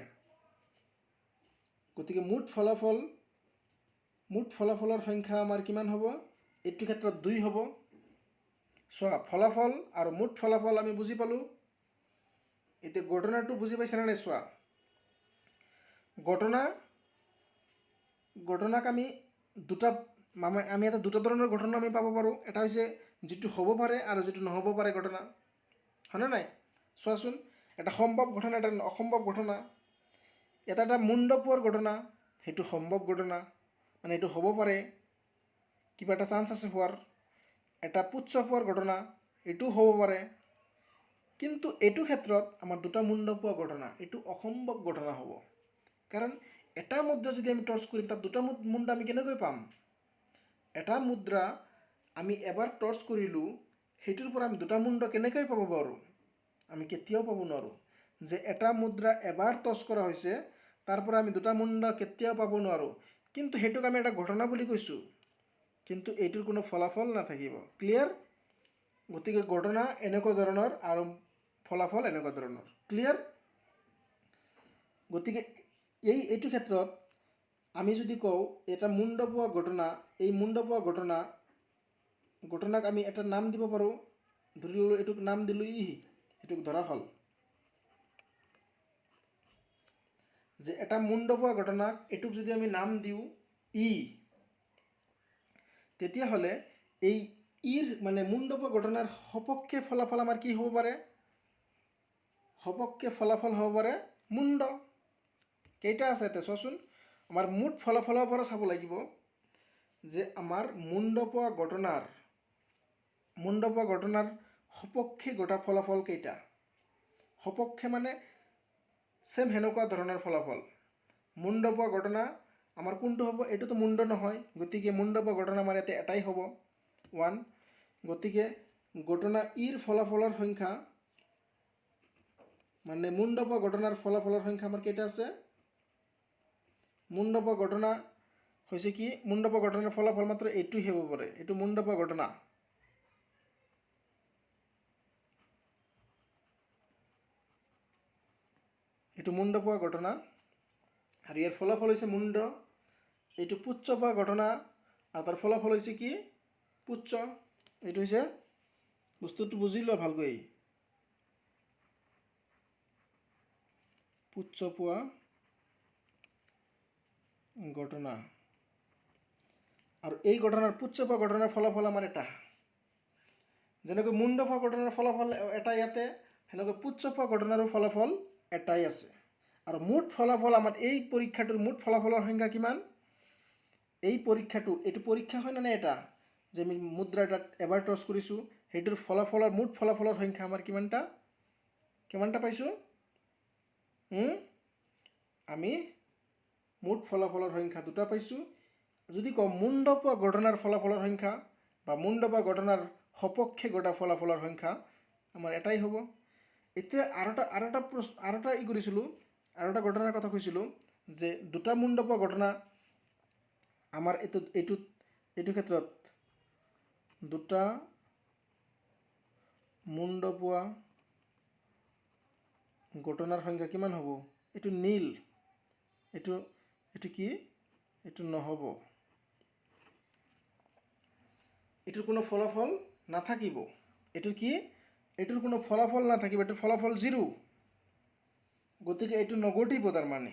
গতিকে মুঠ ফলাফলৰ সংখ্যা আমাৰ কিমান হ'ব, এইটো ক্ষেত্ৰত 2 হ'ব। চোৱা ফলাফল আৰু মুঠ ফলাফল আমি বুজি পালোঁ। এতিয়া ঘটনাটো বুজি পাইছেনে নাই চোৱা। ঘটনাক আমি এটা দুটা ধৰণৰ ঘটনা আমি পাব পাৰোঁ। এটা হৈছে যিটো হ'ব পাৰে আৰু যিটো নহ'ব পাৰে ঘটনা, হয়নে নাই? চোৱাচোন, এটা সম্ভৱ ঘটনা, এটা অসম্ভৱ ঘটনা। এটা মুণ্ড পোৱাৰ ঘটনা, সেইটো সম্ভৱ ঘটনা, মানে এইটো হ'ব পাৰে, কিবা এটা চান্স আছে হোৱাৰ। এটা পুচ্ছ পোৱাৰ ঘটনা, এইটোও হ'ব পাৰে, কিন্তু এইটো ক্ষেত্ৰত আমাৰ দুটা মুণ্ড পোৱা ঘটনা, এইটো অসম্ভৱ ঘটনা হ'ব। কাৰণ এটা মুদ্ৰা যদি আমি টৰ্চ কৰিম, তাত দুটা মুণ্ড আমি কেনেকৈ পাম? এটা মুদ্ৰা আমি এবাৰ টৰ্চ কৰিলোঁ, সেইটোৰ পৰা আমি দুটা মুণ্ড কেনেকৈ পাব পাৰোঁ? আমি কেতিয়াও পাব নোৱাৰোঁ। যে এটা মুদ্ৰা এবাৰ টৰ্চ কৰা হৈছে, তাৰ পৰা আমি দুটা মুণ্ড কেতিয়াও পাব নোৱাৰোঁ। কিন্তু সেইটোক আমি এটা ঘটনা বুলি কৈছোঁ, কিন্তু এইটোৰ কোনো ফলাফল নাথাকিব। ক্লিয়াৰ? গতিকে ঘটনা এনেকুৱা ধৰণৰ আৰু ফলাফল এনেকুৱা ধৰণৰ। ক্লিয়াৰ? গতিকে এইটো ক্ষেত্ৰত আমি যদি কওঁ এটা মুণ্ড পোৱা ঘটনা, এই মুণ্ড পোৱা ঘটনাক আমি এটা নাম দিব পাৰোঁ। ধৰি ল'লোঁ এইটোক নাম দিলোঁ ই, এইটোক ধৰা হ'ল। যে এটা মুণ্ড পোৱা ঘটনাক এইটোক যদি আমি নাম দিওঁ ই, তেতিয়াহ'লে এই ইৰ মানে মুণ্ড পোৱা ঘটনাৰ সপক্ষে ফলাফল আমাৰ কি হ'ব পাৰে? সপক্ষে ফলাফল হ'ব পাৰে মুণ্ড। কেইটা আছে এতিয়া চোৱাচোন। আমাৰ মুঠ ফলাফলৰ পৰা চাব লাগিব যে আমাৰ মুণ্ড পোৱা ঘটনাৰ সপক্ষে ঘটা ফলাফল কেইটা। সপক্ষে মানে চেম সেনেকুৱা ধৰণৰ ফলাফল। মুণ্ড পোৱা ঘটনা আমাৰ কোনটো হ'ব? এইটোতো মুণ্ড নহয়, গতিকে মুণ্ড পোৱা ঘটনা আমাৰ ইয়াতে এটাই হ'ব 1। গতিকে ঘটনা ইৰ ফলাফলৰ সংখ্যা মানে মুণ্ড পোৱা ঘটনাৰ ফলাফলৰ সংখ্যা আমাৰ কেইটা আছে? মুণ্ড পোৱা ঘটনা হৈছে কি? মুণ্ড পোৱা ঘটনাৰ ফলাফল মাত্ৰ এইটোই হ'ব পাৰে, এইটো মুণ্ড পোৱা ঘটনা। এইটো মুণ্ড পোৱা ঘটনা আৰু ইয়াৰ ফলাফল হৈছে মুণ্ড। এইটো পুচ্ছ পোৱা ঘটনা আৰু তাৰ ফলাফল হৈছে কি? পুচ্ছ। এইটো হৈছে বস্তুটো বুজি লোৱা ভালকৈ। পুচ্ছ পোৱা ঘটনা আৰু এই ঘটনাৰ পুচ্ছ পোৱা ঘটনাৰ ফলাফল আমাৰ এটা। যেনেকৈ মুণ্ড পোৱা ঘটনাৰ ফলাফল এটা ইয়াতে, সেনেকৈ পুচ্ছ পোৱা ঘটনাৰো ফলাফল এটাই আছে। আৰু মুঠ ফলাফল আমাৰ এই পৰীক্ষাটোৰ মুঠ ফলাফলৰ সংখ্যা কিমান? এইটো পৰীক্ষা হয় নে এটা, যে আমি মুদ্ৰা এটাত এবাৰ টৰ্চ কৰিছোঁ, সেইটোৰ মুঠ ফলাফলৰ সংখ্যা আমাৰ কিমানটা পাইছোঁ? আমি মুঠ ফলাফলৰ সংখ্যা 2টা পাইছোঁ। যদি কওঁ মুণ্ড পোৱা ঘটনাৰ ফলাফলৰ সংখ্যা বা মুণ্ড পোৱা ঘটনাৰ সপক্ষে ঘটা ফলাফলৰ সংখ্যা আমাৰ এটাই হ'ব। এতিয়া আৰু এটা ঘটনাৰ কথা কৈছিলোঁ যে দুটা মুণ্ড পোৱা ঘটনা আমাৰ এইটো ক্ষেত্ৰত দুটা মুণ্ড পোৱা ঘটনাৰ সংখ্যা কিমান হ'ব? এইটো নীল। এইটো কি? এইটো নহ'ব। এইটোৰ কোনো ফলাফল নাথাকিব। এইটোৰ কি? এইটোৰ কোনো ফলাফল নাথাকিব, এইটোৰ ফলাফল 0। গতিকে এইটো নঘটিব তাৰমানে।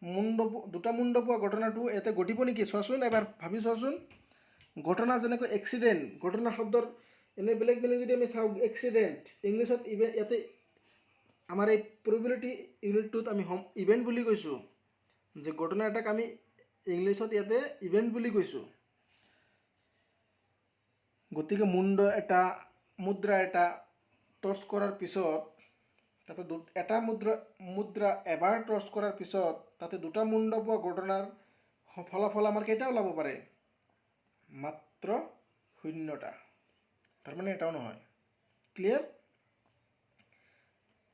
দুটা মুণ্ড পোৱা ঘটনাটো ইয়াতে ঘটিব নেকি চোৱাচোন, এবাৰ ভাবি চোৱাচোন। ঘটনা যেনেকৈ এক্সিডেণ্ট, ঘটনা শব্দৰ এনে বেলেগ বেলেগ যদি আমি চাওঁ, এক্সিডেণ্ট ইংলিছত ইয়াতে আমাৰ এই প্ৰবেবিলিটি ইউনিটটোত আমি ইভেণ্ট বুলি কৈছোঁ, যে ঘটনা এটাক আমি ইংলিছত ইয়াতে ইভেণ্ট বুলি কৈছোঁ। গতিকে মুদ্ৰা এটা টৰ্চ কৰাৰ পিছত তাতে এটা মুদ্ৰা এবাৰ টৰ্চ কৰাৰ পিছত তাতে দুটা মুণ্ড পোৱা ঘটনাৰ ফলাফল আমাৰ কেইটা ওলাব পাৰে? মাত্ৰ 0টা, তাৰমানে এটাও নহয়। ক্লিয়াৰ?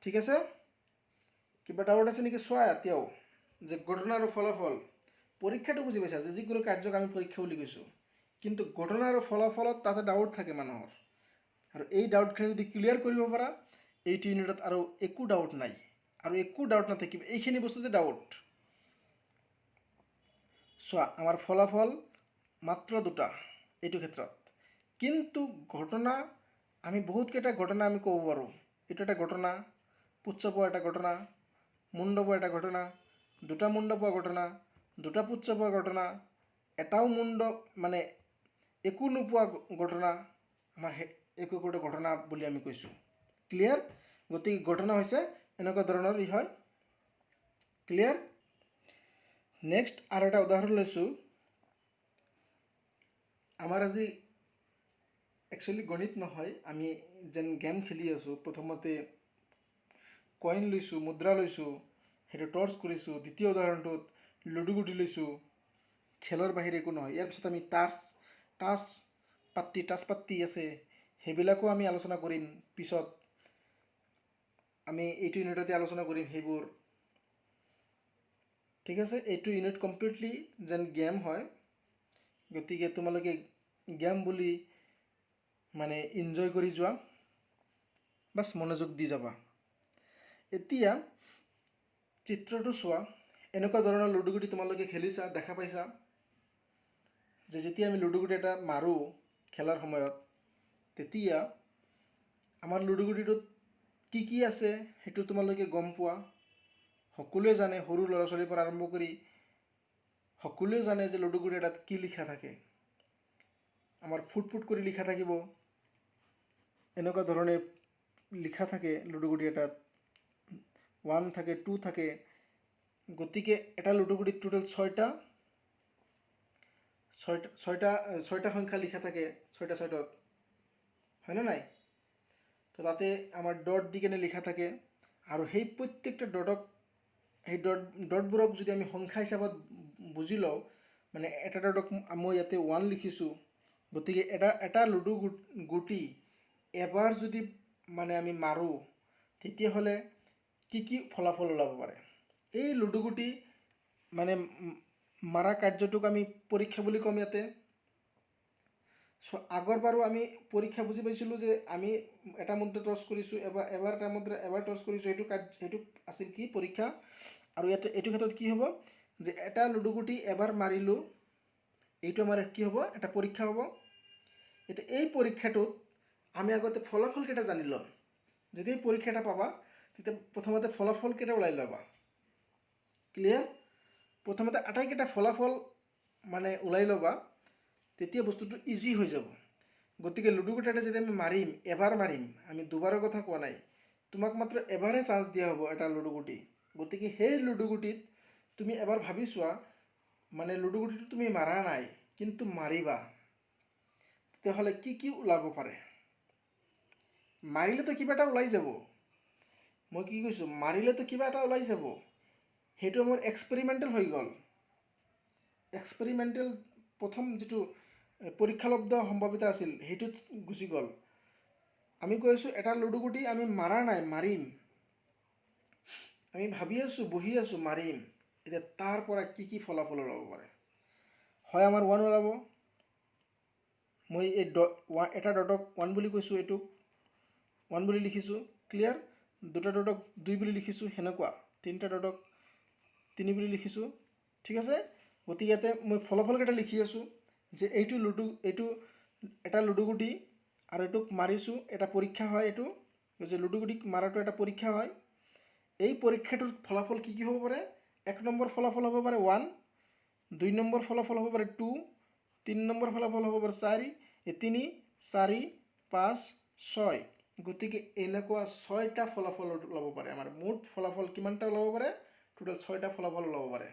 ঠিক আছে? কিবা ডাউট আছে নেকি চোৱা এতিয়াও, যে ঘটনা আৰু ফলাফল পৰীক্ষাটো বুজি পাইছা, যে যিকোনো কাৰ্যক আমি পৰীক্ষা বুলি কৈছোঁ, কিন্তু ঘটনা আৰু ফলাফলত তাতে ডাউট থাকে মানুহৰ, আৰু এই ডাউটখিনি যদি ক্লিয়াৰ কৰিব পাৰা, এইটো ইউনিটত আৰু একো ডাউট নাই, আৰু একো ডাউট নাথাকিব, এইখিনি বস্তুতে ডাউট। চোৱা, আমাৰ ফলাফল মাত্ৰ 2টা এইটো ক্ষেত্ৰত, কিন্তু ঘটনা আমি বহুতকেইটা ঘটনা আমি ক'ব পাৰোঁ। এইটো এটা ঘটনা, পুচ্ছ পোৱা এটা ঘটনা, মুণ্ড পোৱা এটা ঘটনা, দুটা মুণ্ড পোৱা ঘটনা, দুটা পুচ্ছ পোৱা ঘটনা, এটাও মুণ্ড মানে একো নোপোৱা ঘটনা, আমাৰ একোটা ঘটনা বুলি আমি কৈছোঁ। ক্লিয়াৰ? গতিকে ঘটনা হৈছে এনেকুৱা ধৰণৰ হয়। ক্লিয়াৰ? নেক্সট আৰু এটা উদাহৰণ লৈছোঁ। আমাৰ আজি একচুৱেলি গণিত নহয়, আমি যেন গেম খেলি আছোঁ। প্ৰথমতে কইন লৈছোঁ, মুদ্ৰা লৈছোঁ, সেইটো টৰ্চ কৰিছোঁ। দ্বিতীয় উদাহৰণটোত লুডু গুটি লৈছোঁ, খেলৰ বাহিৰে একো নহয়। ইয়াৰ পিছত আমি টাচ পাত্তি আছে, সেইবিলাকো আমি আলোচনা কৰিম পিছত। আমি এইটো ইউনিটতে আলোচনা কৰিম সেইবোৰ। ঠিক আছে? এইটো ইউনিট কমপ্লিটলি যেন গেম হয়, গতিকে তোমালোকে গেম বুলি মানে এনজয় কৰি যোৱা, বাছ মনোযোগ দি যাবা। এতিয়া চিত্ৰটো চোৱা, এনেকুৱা ধৰণৰ লুডুগুটি তোমালোকে খেলিছা, দেখা পাইছা, যে যেতিয়া আমি লুডুগুটি এটা মাৰোঁ খেলাৰ সময়ত, তেতিয়া আমাৰ লুডুগুটিটোত কি কি আছে সেইটো তোমালোকে গম পোৱা। সকলোৱে জানে, সৰু ল'ৰা ছোৱালীৰ পৰা আৰম্ভ কৰি সকলোৱে জানে যে লুডুগুটি এটাত কি লিখা থাকে। আমাৰ ফুট কৰি লিখা থাকিব, এনেকুৱা ধৰণে লিখা থাকে লুডুগুটি এটাত। 1 থাকে, 2 থাকে। গতিকে এটা লুডুগুটিত টোটেল 6টা সংখ্যা লিখা থাকে 6টা ছাইডত, হয়নে নাই? তো তাতে আমাৰ ডট দি কেনে লিখা থাকে, আৰু সেই প্ৰত্যেকটা ডটবোৰক যদি আমি সংখ্যা হিচাপত বুজি লওঁ, মানে এটা ডটক মই ইয়াতে 1 লিখিছোঁ, গতিকে এটা লুডু গুটি এবাৰ যদি মানে আমি মাৰোঁ, তেতিয়াহ'লে কি ফলাফল ওলাব পাৰে? এই লুডুগুটি মানে মাৰা কাৰ্যটোক আমি পৰীক্ষা বুলি ক'ম ইয়াতে। আগৰবাৰো আমি পৰীক্ষা বুজি পাইছিলোঁ, যে আমি এটা মুদ্ৰা টৰ্চ কৰিছোঁ, এবাৰ এটা মুদ্ৰা এবাৰ টৰ্চ কৰিছোঁ, সেইটো আছিল কি? পৰীক্ষা। আৰু ইয়াতে এইটো ক্ষেত্ৰত কি হ'ব, যে এটা লুডুগুটি এবাৰ মাৰিলোঁ, এইটো আমাৰ কি হ'ব? এটা পৰীক্ষা হ'ব। এতিয়া এই পৰীক্ষাটোত আমি আগতে ফলাফল কেইটা জানি ল'ম। যদি পৰীক্ষা এটা পাবা, তেতিয়া প্ৰথমতে ফলাফল কেইটা ওলাই ল'বা। ক্লিয়াৰ? প্ৰথমতে আটাইকেইটা ফলাফল মানে ওলাই ল'বা, তেতিয়া বস্তুটো ইজি হৈ যাব। গতিকে লুডুগুটি এটা যদি আমি এবাৰ মাৰিম, আমি দুবাৰৰ কথা কোৱা নাই, তোমাক মাত্ৰ এবাৰহে চান্স দিয়া হ'ব এটা লুডুগুটি। গতিকে সেই লুডুগুটিত তুমি এবাৰ ভাবি চোৱা, মানে লুডুগুটিটো তুমি মাৰা নাই কিন্তু মাৰিবা, তেতিয়াহ'লে কি ওলাব পাৰে? মাৰিলেতো কিবা এটা ওলাই যাব। মই কি কৈছোঁ? মাৰিলেতো কিবা এটা ওলাই যাব। সেইটো আমাৰ এক্সপেৰিমেণ্টেল হৈ গ'ল। এক্সপেৰিমেণ্টেল প্ৰথম যিটো পৰীক্ষালব্ধ সম্ভাৱিতা আছিল, সেইটোত গুচি গ'ল। আমি কৈ আছোঁ এটা লুডুগুটি আমি মাৰা নাই, মাৰিম। আমি ভাবি আছোঁ, বহি আছোঁ, মাৰিম। এতিয়া তাৰ পৰা কি ফলাফল ওলাব পাৰে? হয় আমাৰ 1 ওলাব, মই এই এটা ডটক 1 বুলি কৈছোঁ, এইটোক 1 বুলি লিখিছোঁ। ক্লিয়াৰ? দুটা ডটক 2 বুলি লিখিছোঁ, সেনেকুৱা। তিনিটা ডটক 3 বুলি লিখিছোঁ। ঠিক আছে? গতিকে ইয়াতে মই ফলাফলকেইটা লিখি আছোঁ, যে এইটো এটা লুডুগুটি, আৰু এইটোক মাৰিছোঁ, এটা পৰীক্ষা হয়। এইটো যে লুডুগুটিক মাৰাটো এটা পৰীক্ষা হয়। এই পৰীক্ষাটোৰ ফলাফল কি হ'ব পাৰে? 1 নম্বৰ ফলাফল হ'ব পাৰে 1, 2 নম্বৰ ফলাফল হ'ব পাৰে 2, 3 নম্বৰ ফলাফল হ'ব পাৰে 4, 3, 4, 5, 6। গতিকে এনেকুৱা 6টা ফলাফল ল'ব পাৰে। আমাৰ মুঠ ফলাফল কিমানটা ল'ব পাৰে? টোটেল 6টা ফলাফল ল'ব পাৰে।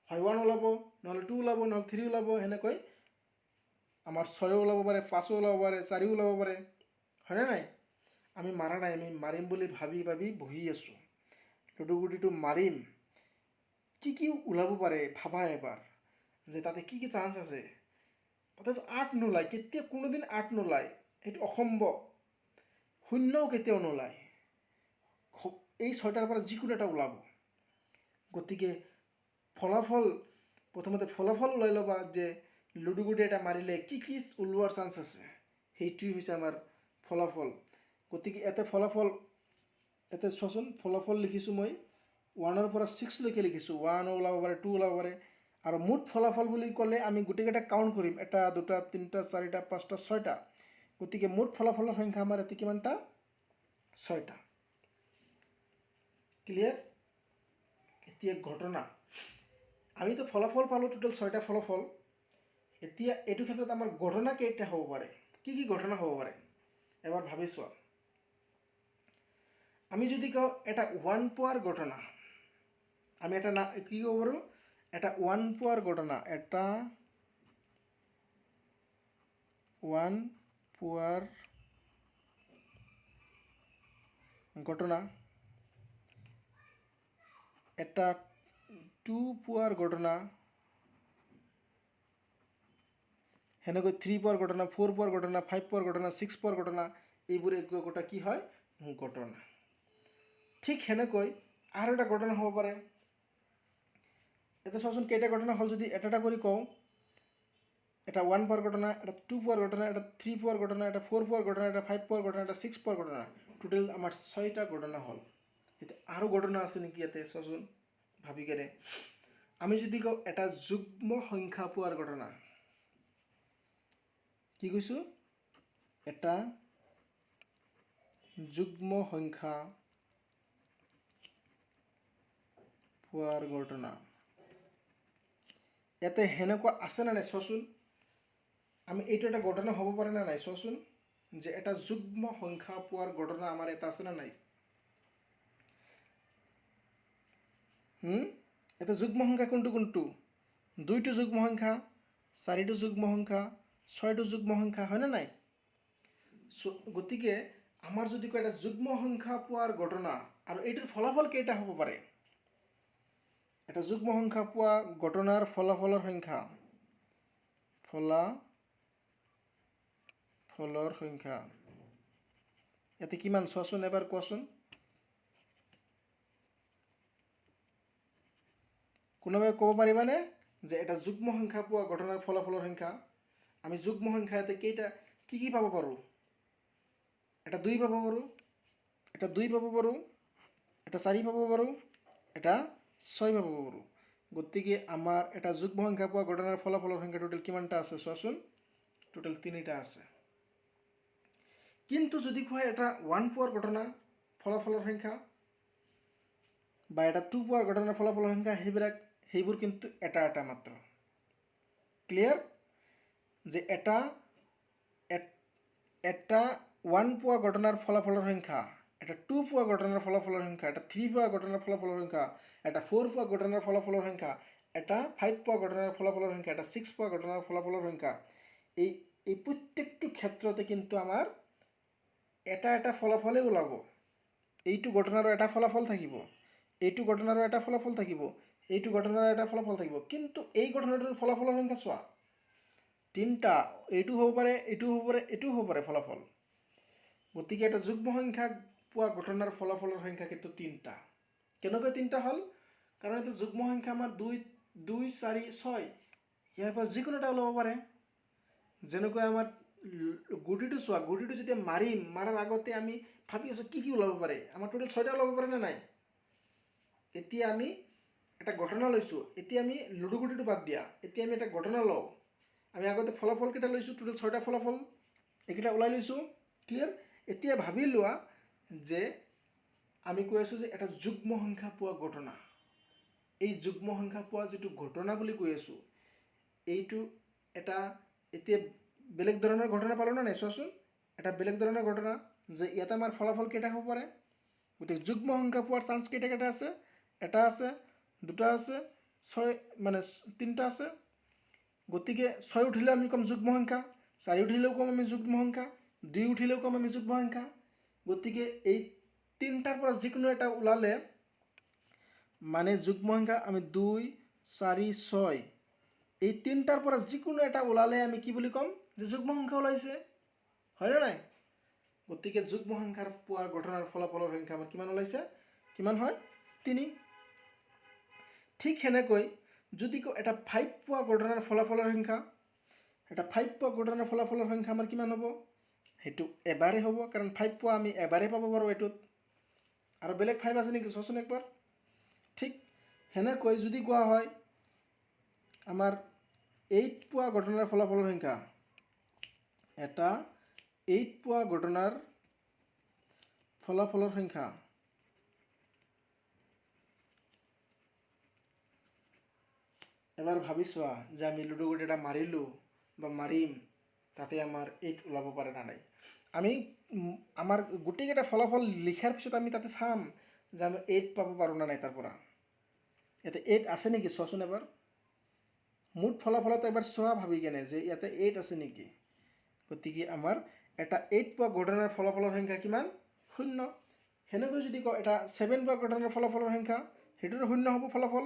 হয় 1 ওলাব, নহ'লে 2 ওলাব, নহ'লে 3 ওলাব, সেনেকৈ আমাৰ 6 ওলাব পাৰে, 5 ওলাব পাৰে, 4 ওলাব পাৰে, হয়নে নাই? আমি মাৰা নাই, আমি মাৰিম বুলি ভাবি বহি আছোঁ। লুডু গুটিটো মাৰিম, কি কি ওলাব পাৰে ভাবা এবাৰ, যে তাতে কি কি চান্স আছে। তাতে 8 নোলায়, কেতিয়া কোনোদিন 8 নোলায়, সেইটো অসম্ভৱ। শূন্যও কেতিয়াও নোলায়। এই 6টাৰ পৰা যিকোনো এটা ওলাব। গতিকে ফলাফল, প্ৰথমতে ফলাফল ওলাই ল'বা যে লুডু গুটি এটা মাৰিলে কি কি ওলোৱাৰ চান্স আছে, সেইটোৱেই হৈছে আমাৰ ফলাফল। গতিকে ইয়াতে ফলাফল, ইয়াতে চোৱাচোন ফলাফল লিখিছোঁ মই 1ৰ পৰা 6লৈকে লিখিছোঁ। 1 ওলাব পাৰে, 2 ওলাব পাৰে। আৰু মুঠ ফলাফল বুলি ক'লে আমি গোটেইকেইটা কাউণ্ট কৰিম, 1, 2, 3, 4, 5, 6টা। গতিকে মুঠ ফলাফলৰ সংখ্যা আমাৰ ইয়াতে কিমানটা? 6টা। ক্লিয়াৰ? এতিয়া ঘটনা, আমিতো ফলাফল পালোঁ টোটেল 6টা ফলাফল। এতিয়া এইটো ক্ষেত্ৰত আমাৰ ঘটনা কেইটা হ'ব পাৰে? কি কি ঘটনা হ'ব পাৰে এবাৰ ভাবি চোৱা। আমি যদি কওঁ এটা 1 পোৱাৰ ঘটনা, আমি এটা কি ক'ব পাৰোঁ? এটা 1 পোৱাৰ ঘটনা, এটা 1 পোৱাৰ ঘটনা, এটা 2 পোৱাৰ ঘটনা, সেনেকৈ 3 পোৱাৰ ঘটনা, 4 পোৱাৰ ঘটনা, 5 পোৱাৰ ঘটনা, 6 পোৱাৰ ঘটনা, এইবোৰ একোটা কি হয়? ঘটনা। ঠিক সেনেকৈ আৰু এটা ঘটনা হ'ব পাৰে। এতিয়া চোৱাচোন কেইটা ঘটনা হ'ল, যদি এটা এটা কৰি কওঁ, এটা 1 পোৱাৰ ঘটনা, এটা 2 পোৱাৰ ঘটনা, এটা 3 পোৱাৰ ঘটনা, এটা 4 পোৱাৰ ঘটনা, এটা 5 পোৱাৰ ঘটনা, এটা 6 পোৱাৰ ঘটনা, টোটেল আমাৰ 6টা ঘটনা হ'ল। এতিয়া আৰু ঘটনা আছে নেকি ইয়াতে চোৱাচোন ভাবি কেনে। আমি যদি কওঁ এটা যুগ্ম সংখ্যা পোৱাৰ ঘটনা, কি কৈছোঁ? এটা যুগ্ম সংখ্যা পোৱাৰ ঘটনা। ইয়াতে সেনেকুৱা আছে নে নাই চোৱাচোন। আমি এইটো এটা ঘটনা হ'ব পাৰে নে নাই চোৱাচোন, যে এটা যুগ্ম সংখ্যা পোৱাৰ ঘটনা আমাৰ এটা আছে নে নাই? এটা যুগ্ম সংখ্যা কোনটো কোনটো? 2টো যুগ্ম সংখ্যা, 4টো যুগ্ম সংখ্যা, 6টো যুগ্ম সংখ্যা, হয়নে নাই? গতিকে আমাৰ যদি কয় এটা যুগ্ম সংখ্যা পোৱাৰ ঘটনা, আৰু এইটোৰ ফলাফল কেইটা হ'ব পাৰে? এটা যুগ্ম সংখ্যা পোৱা ঘটনাৰ ফলাফলৰ সংখ্যা, ফলাফলৰ সংখ্যা ইয়াতে কিমান চোৱাচোন এবাৰ কোৱাচোন। কোনোবাই ক'ব পাৰিবানে যে এটা যুগ্ম সংখ্যা পোৱা ঘটনাৰ ফলাফলৰ সংখ্যা? আমি যুগ্ম সংখ্যা ইয়াতে কেইটা কি কি পাব পাৰোঁ? এটা 2 পাব পাৰোঁ, এটা 2 পাব পাৰোঁ, এটা 4 পাব পাৰোঁ, এটা 6 পাব পাৰোঁ। গতিকে আমাৰ এটা যুগ্ম সংখ্যা পোৱা ঘটনাৰ ফলাফলৰ সংখ্যা টোটেল কিমানটা আছে চোৱাচোন? টোটেল 3টা আছে। কিন্তু যদি কয় এটা 1 পোৱাৰ ঘটনা ফলাফলৰ সংখ্যা, বা এটা 2 পোৱাৰ ঘটনাৰ ফলাফলৰ সংখ্যা, সেইবোৰ কিন্তু এটা এটা মাত্ৰ। ক্লিয়াৰ? যে এটা 1 পোৱা ঘটনাৰ ফলাফলৰ সংখ্যা, এটা 2 পোৱা ঘটনাৰ ফলাফলৰ সংখ্যা, এটা 3 পোৱা ঘটনাৰ ফলাফলৰ সংখ্যা, এটা 4 পোৱা ঘটনাৰ ফলাফলৰ সংখ্যা, এটা 5 পোৱা ঘটনাৰ ফলাফলৰ সংখ্যা, এটা 6 পোৱা ঘটনাৰ ফলাফলৰ সংখ্যা, এই প্ৰত্যেকটো ক্ষেত্ৰতে কিন্তু আমাৰ এটা এটা ফলাফলেই ওলাব। এইটো ঘটনাৰো এটা ফলাফল থাকিব, এইটো ঘটনাৰো এটা ফলাফল থাকিব, এইটো ঘটনাৰো এটা ফলাফল থাকিব। কিন্তু এই ঘটনাটোৰ ফলাফলৰ সংখ্যা চোৱা, 3টা। এইটো হ'ব পাৰে, এইটো হ'ব পাৰে, এইটোও হ'ব পাৰে ফলাফল। গতিকে এটা যুগ্ম সংখ্যা পোৱা ঘটনাৰ ফলাফলৰ সংখ্যা কিন্তু 3টা। কেনেকৈ 3টা হ'ল? কাৰণ এটা যুগ্ম সংখ্যা আমাৰ 2, 4, 6, ইয়াৰ পৰা যিকোনো এটা ওলাব পাৰে। যেনেকৈ আমাৰ গুটিটো চোৱা, গুটিটো যেতিয়া মাৰিম, মাৰাৰ আগতে আমি ভাবি আছোঁ কি কি ওলাব পাৰে। আমাৰ টোটেল 6টা ওলাব পাৰে নে নাই? এতিয়া আমি এটা ঘটনা লৈছোঁ, এতিয়া আমি লুডু গুটিটো বাদ দিয়া, এতিয়া আমি এটা ঘটনা লওঁ। আমি আগতে ফলাফল কেইটা লৈছোঁ, টোটেল 6টা ফলাফল, এইকেইটা ওলাই লৈছোঁ। ক্লিয়াৰ? এতিয়া ভাবি লোৱা যে আমি কৈ আছোঁ যে এটা যুগ্ম সংখ্যা পোৱা ঘটনা, এই যুগ্ম সংখ্যা পোৱা যিটো ঘটনা বুলি কৈ আছোঁ, এইটো এটা এতিয়া বেলেগ ধৰণৰ ঘটনা পালোঁ নে নাই চোৱাচোন। এটা বেলেগ ধৰণৰ ঘটনা যে ইয়াতে আমাৰ ফলাফল কেইটা হ'ব পাৰে। গতিকে যুগ্ম সংখ্যা পোৱাৰ চান্স কেইটা আছে? এটা আছে, দুটা আছে, ছয় মানে তিনিটা আছে। গতিকে 6 উঠিলে আমি ক'ম যুগ্ম সংখ্যা, 4 উঠিলেও ক'ম আমি যুগ্ম সংখ্যা, 2 উঠিলেও ক'ম আমি যুগ্ম সংখ্যা। গতিকে এই তিনিটাৰ পৰা যিকোনো এটা ওলালে মানে যুগ্ম সংখ্যা আমি 2, 4, 6 এই তিনিটাৰ পৰা যিকোনো এটা ওলালে আমি কি বুলি ক'ম যে যুগ্ম সংখ্যা ওলাইছে, হয়নে নাই? গতিকে যুগ্ম সংখ্যাৰ পোৱাৰ ঘটনাৰ ফলাফলৰ সংখ্যা আমাৰ কিমান ওলাইছে? কিমান হয়? 3। ঠিক সেনেকৈ যদি এটা 5 পোৱা ঘটনাৰ ফলাফলৰ সংখ্যা, এটা 5 পোৱা ঘটনাৰ ফলাফলৰ সংখ্যা আমাৰ কিমান হ'ব? সেইটো এবাৰেই হ'ব, কাৰণ 5 পোৱা আমি এবাৰেই পাব পাৰোঁ এইটোত। আৰু বেলেগ 5 আছে নেকি চোৱাচোন একবাৰ। ঠিক সেনেকৈ যদি কোৱা হয় আমাৰ 8 পোৱা ঘটনাৰ ফলাফলৰ সংখ্যা, এটা 8 পোৱা ঘটনাৰ ফলাফলৰ সংখ্যা এবাৰ ভাবি চোৱা যে আমি লুডু গুটি এটা মাৰিলোঁ বা মাৰিম, তাতে আমাৰ 8 ওলাব পাৰে না নাই। আমি আমাৰ গোটেইকেইটা ফলাফল লিখাৰ পিছত আমি তাতে চাম যে আমি 8 পাব পাৰোঁ না নাই তাৰ পৰা। ইয়াতে 8 আছে নেকি চোৱাচোন এবাৰ। মুঠ ফলাফলত এবাৰ চোৱা ভাবি কেনে যে ইয়াতে 8 আছে নেকি। গতিকে আমাৰ এটা 8 পোৱা ঘটনাৰ ফলাফলৰ সংখ্যা কিমান? 0। সেনেকৈ যদি কওঁ এটা 7 পোৱা ঘটনাৰ ফলাফলৰ সংখ্যা, সেইটোৰো 0 হ'ব ফলাফল।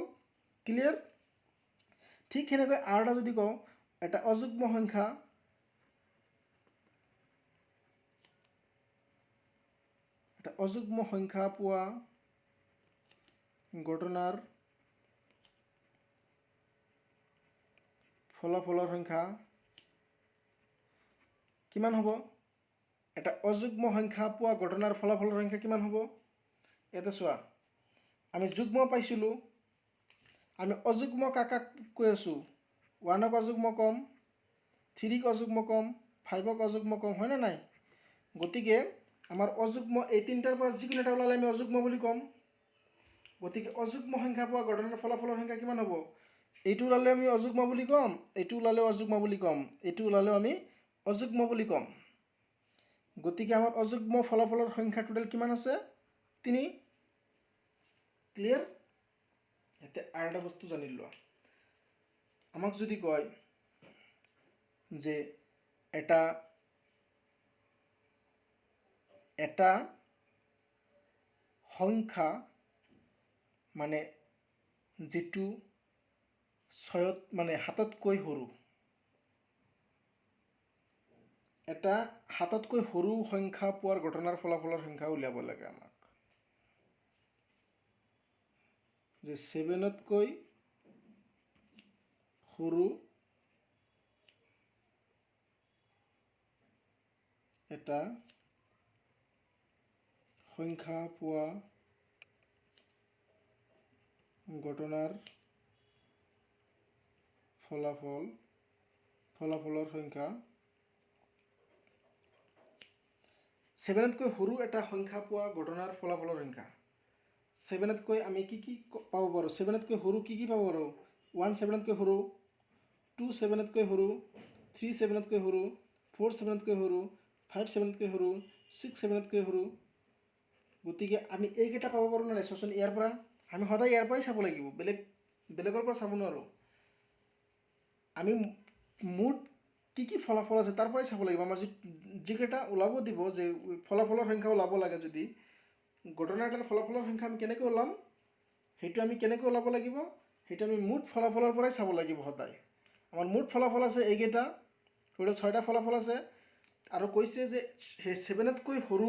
ক্লিয়াৰ? ঠিক সেনেকৈ আৰু এটা যদি কওঁ এটা অযুগ্ম সংখ্যা, এটা অযুগ্ম সংখ্যা পোৱা ঘটনাৰ ফলাফলৰ সংখ্যা কিমান হ'ব? এটা অযুগ্ম সংখ্যা পোৱা ঘটনাৰ ফলাফলৰ সংখ্যা কিমান হ'ব? ইয়াতে চোৱা, আমি যুগ্ম পাইছিলোঁ, আমি অযুগ্ম কাক কৈ আছোঁ? 1ক অযুগ্ম কম, 3ক অযুগ্ম কম, 5ক অযুগ্ম কম, হয়নে নাই? গতিকে আমাৰ অযুগ্ম এই তিনিটাৰ পৰা যিকোনো এটা ওলালে আমি অযুগ্ম বুলি ক'ম। গতিকে অযুগ্ম সংখ্যা পোৱা ঘটনাৰ ফলাফলৰ সংখ্যা কিমান হ'ব? এইটো ওলালে আমি অযুগ্ম বুলি ক'ম, এইটো ওলালেও অযুগ্ম বুলি ক'ম, এইটো ওলালেও আমি অযুগ্ম বুলি ক'ম। গতিকে আমাৰ অযুগ্ম ফলাফলৰ সংখ্যা টোটেল কিমান আছে? 3। ক্লিয়াৰ? এতিয়া আৰু এটা বস্তু জানি লোৱা। আমাক যদি কয় যে এটা সংখ্যা মানে যিটো 6 মানে 7তকৈ সৰু, এটা 7তকৈ সৰু সংখ্যা পোৱাৰ ঘটনাৰ ফলাফলৰ সংখ্যা উলিয়াব লাগে আমাক। যে 7তকৈ সৰু এটা সংখ্যা পোৱা ঘটনাৰ ফলাফলৰ সংখ্যা, 7তকৈ সৰু এটা সংখ্যা পোৱা ঘটনাৰ ফলাফলৰ সংখ্যা। 7তকৈ আমি কি কি পাব পাৰোঁ? 7তকৈ সৰু কি কি পাব পাৰোঁ? 1 7তকৈ সৰু, 2 7তকৈ সৰু, 3 7তকৈ সৰু, 4 7তকৈ সৰু, 5 7তকৈ সৰু, 6 7তকৈ সৰু। গতিকে আমি এইকেইটা পাব পাৰোঁ নে নাই চোৱাচোন ইয়াৰ পৰা। আমি সদায় ইয়াৰ পৰাই চাব লাগিব, বেলেগৰ পৰা চাব নোৱাৰোঁ। আমি মুঠ কি কি ফলাফল আছে তাৰ পৰাই চাব লাগিব। আমাৰ যিকেইটা ওলাব দিব যে ফলাফলৰ সংখ্যা ওলাব লাগে, যদি ঘটনা এটাৰ ফলাফলৰ সংখ্যা আমি কেনেকৈ ওলাম, সেইটো আমি কেনেকৈ ওলাব লাগিব, সেইটো আমি মুঠ ফলাফলৰ পৰাই চাব লাগিব সদায়। আমাৰ মুঠ ফলাফল আছে এইকেইটা, টোটেল 6টা ফলাফল আছে। আৰু কৈছে যে সেই 7তকৈ সৰু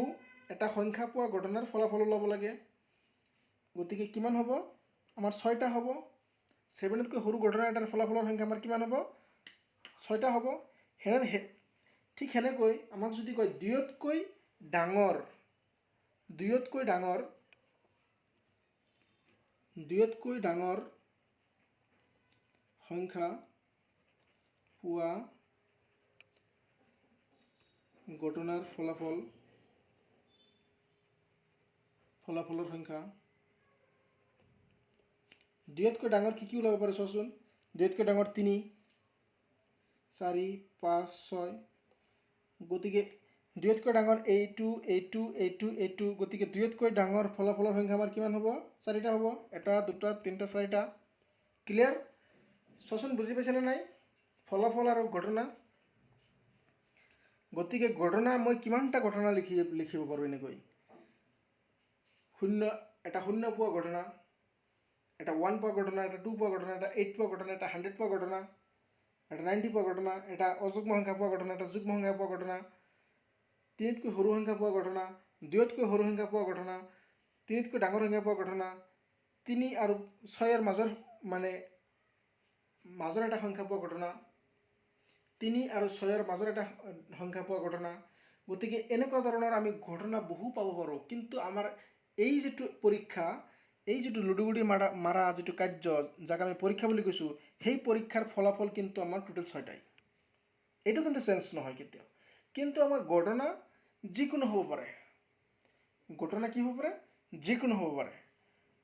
এটা সংখ্যা পোৱা ঘটনাৰ ফলাফল ওলাব লাগে। গতিকে কিমান হ'ব? আমাৰ 6টা হ'ব। 7তকৈ সৰু ঘটনা এটাৰ ফলাফলৰ সংখ্যা আমাৰ কিমান হ'ব? 6টা হ'ব। ঠিক সেনেকৈ আমাক যদি কয় 2তকৈ ডাঙৰ সংখ্যা পোৱা ঘটনাৰ ফলাফলৰ সংখ্যা দুইতকৈ ডাঙৰ কি ওলাব পাৰে চোৱাচোন। দুইতকৈ ডাঙৰ 3, 4, 5, 6। গতিকে দুইতকৈ ডাঙৰ এইটো। গতিকে দুইতকৈ ডাঙৰ ফলাফলৰ সংখ্যা আমাৰ কিমান হ'ব? 4টা হ'ব। 1, 2, 3, 4টা। ক্লিয়াৰ? চোৱাচোন বুজি পাইছেনে নাই ফলাফল আৰু ঘটনা? গতিকে ঘটনা মই কিমানটা ঘটনা লিখিব পাৰোঁ এনেকৈ? এটা 0 পোৱা ঘটনা, এটা 1 পোৱা ঘটনা, এটা 2 পোৱা ঘটনা, এটা 8 পোৱা ঘটনা, এটা 100 পোৱা ঘটনা, এটা 90 পোৱা ঘটনা, এটা অযুগ্ম সংখ্যা পোৱা ঘটনা, এটা যুগ্ম সংখ্যা পোৱা ঘটনা, 3তকৈ সৰু সংখ্যা পোৱা ঘটনা, 2তকৈ সৰু সংখ্যা পোৱা ঘটনা, 3তকৈ ডাঙৰ সংখ্যা পোৱা ঘটনা, 3 আৰু 6ৰ মাজৰ এটা সংখ্যা পোৱা ঘটনা, 3 আৰু 6ৰ মাজৰ এটা সংখ্যা পোৱা ঘটনা। গতিকে এনেকুৱা ধৰণৰ আমি ঘটনা বহু পাব পাৰোঁ। কিন্তু আমাৰ এই যিটো পৰীক্ষা, এই যিটো লুডুগুটি মাৰা যিটো কাৰ্য, যাক আমি পৰীক্ষা বুলি কৈছোঁ, সেই পৰীক্ষাৰ ফলাফল কিন্তু আমাৰ টোটেল 6টাই। এইটো কিন্তু চেঞ্জ নহয় কেতিয়াও। কিন্তু আমাৰ ঘটনা যিকোনো হ'ব পাৰে। ঘটনা কি হ'ব পাৰে? যিকোনো হ'ব পাৰে।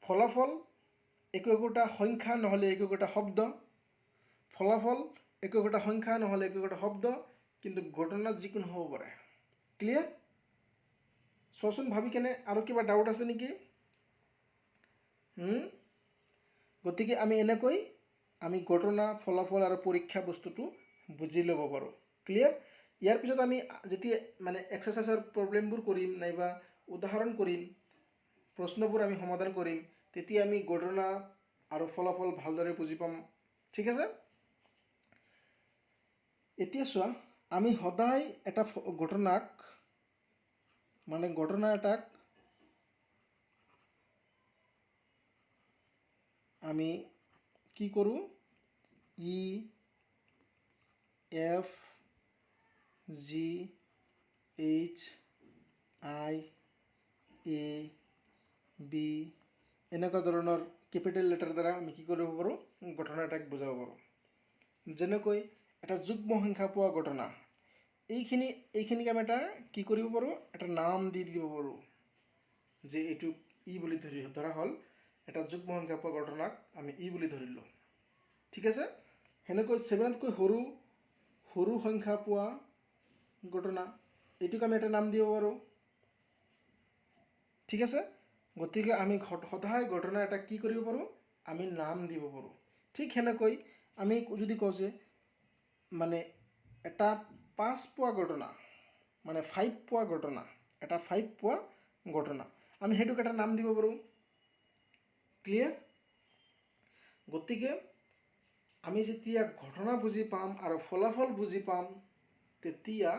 ফলাফল একো-একোটা সংখ্যা নহ'লে একো-একোটা শব্দ। ফলাফল একো-একোটা সংখ্যা নহ'লে একো-একোটা শব্দ। কিন্তু ঘটনা যিকোনো হ'ব পাৰে। ক্লিয়াৰ? চোৱাচোন ভাবি কেনে আৰু কিবা ডাউট আছে নেকি? গতিকে আমি এনেকৈ ঘটনা, ফলাফল আৰু পৰীক্ষা বস্তুটো বুজি ল'ব পাৰোঁ। ক্লিয়াৰ? ইয়াৰ পিছত আমি যেতিয়া এক্সাৰচাইজৰ প্ৰব্লেমবোৰ কৰিম, নাইবা উদাহৰণ কৰিম, প্ৰশ্নবোৰ আমি সমাধান কৰিম, তেতিয়া আমি ঘটনা আৰু ফলাফল ভালদৰে বুজি পাম। ঠিক আছে? এতিয়া চোৱা, আমি সদায় এটা ঘটনা এটাক আমি কি কৰোঁ? E, F, G, H, I, A, B এনেকুৱা ধৰণৰ কেপিটেল লেটাৰ দ্বাৰা আমি কি কৰিব পাৰোঁ? ঘটনা এটাক বুজাব পাৰোঁ। যেনেকৈ এটা যুগ্ম সংখ্যা পোৱা ঘটনা, এইখিনিক আমি এটা কি কৰিব পাৰোঁ? এটা নাম দি দিব পাৰোঁ, যে এইটো ই বুলি ধৰা হ'ল। এটা যুগ্ম সংখ্যা পোৱা ঘটনাক আমি ই বুলি ধৰিলোঁ। ঠিক আছে? সেনেকৈ 7তকৈ সৰু সংখ্যা পোৱা ঘটনা, এইটোক আমি এটা নাম দিব পাৰোঁ। ঠিক আছে? গতিকে আমি সদায় ঘটনা এটা কি কৰিব পাৰোঁ? আমি নাম দিব পাৰোঁ। ঠিক সেনেকৈ আমি যদি কওঁ যে এটা 5 পোৱা ঘটনা, 5 পোৱা ঘটনা, এটা 5 পোৱা ঘটনা, আমি সেইটোক এটা নাম দিব পাৰোঁ। ক্লিয়াৰ? গতিকে আমি যেতিয়া ঘটনা বুজি পাম আৰু ফলাফল বুজি পাম, তেতিয়া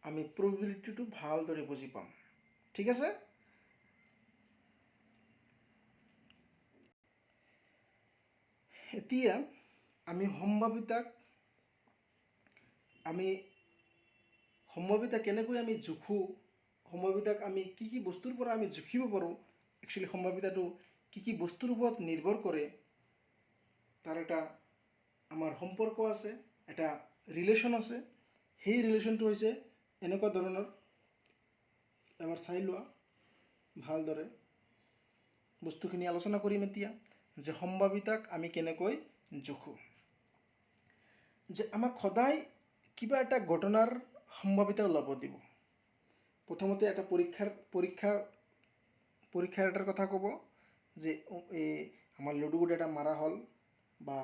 আমি প্ৰবিলিটিটো ভালদৰে বুজি পাম। ঠিক আছে? এতিয়া আমি সম্ভাৱিতা কেনেকৈ আমি জোখোঁ, সম্ভাৱিতাক আমি কি বস্তুৰ পৰা আমি জুখিব পাৰোঁ, একচুৱেলি সম্ভাৱিতাটো কি বস্তুৰ ওপৰত নিৰ্ভৰ কৰে, তাৰ এটা আমাৰ সম্পৰ্ক আছে, এটা ৰিলেশ্যন আছে। সেই ৰিলেশ্যনটো হৈছে এনেকুৱা ধৰণৰ। এবাৰ চাই লোৱা ভালদৰে। বস্তুখিনি আলোচনা কৰিম এতিয়া, যে সম্ভাৱিতাক আমি কেনেকৈ জোখোঁ। যে আমাক সদায় কিবা এটা ঘটনাৰ সম্ভাৱিতা ওলাব দিব। প্ৰথমতে এটা পৰীক্ষাৰ এটাৰ কথা ক'ব, যে আমাৰ লুডুগুটি এটা মাৰা হ'ল, বা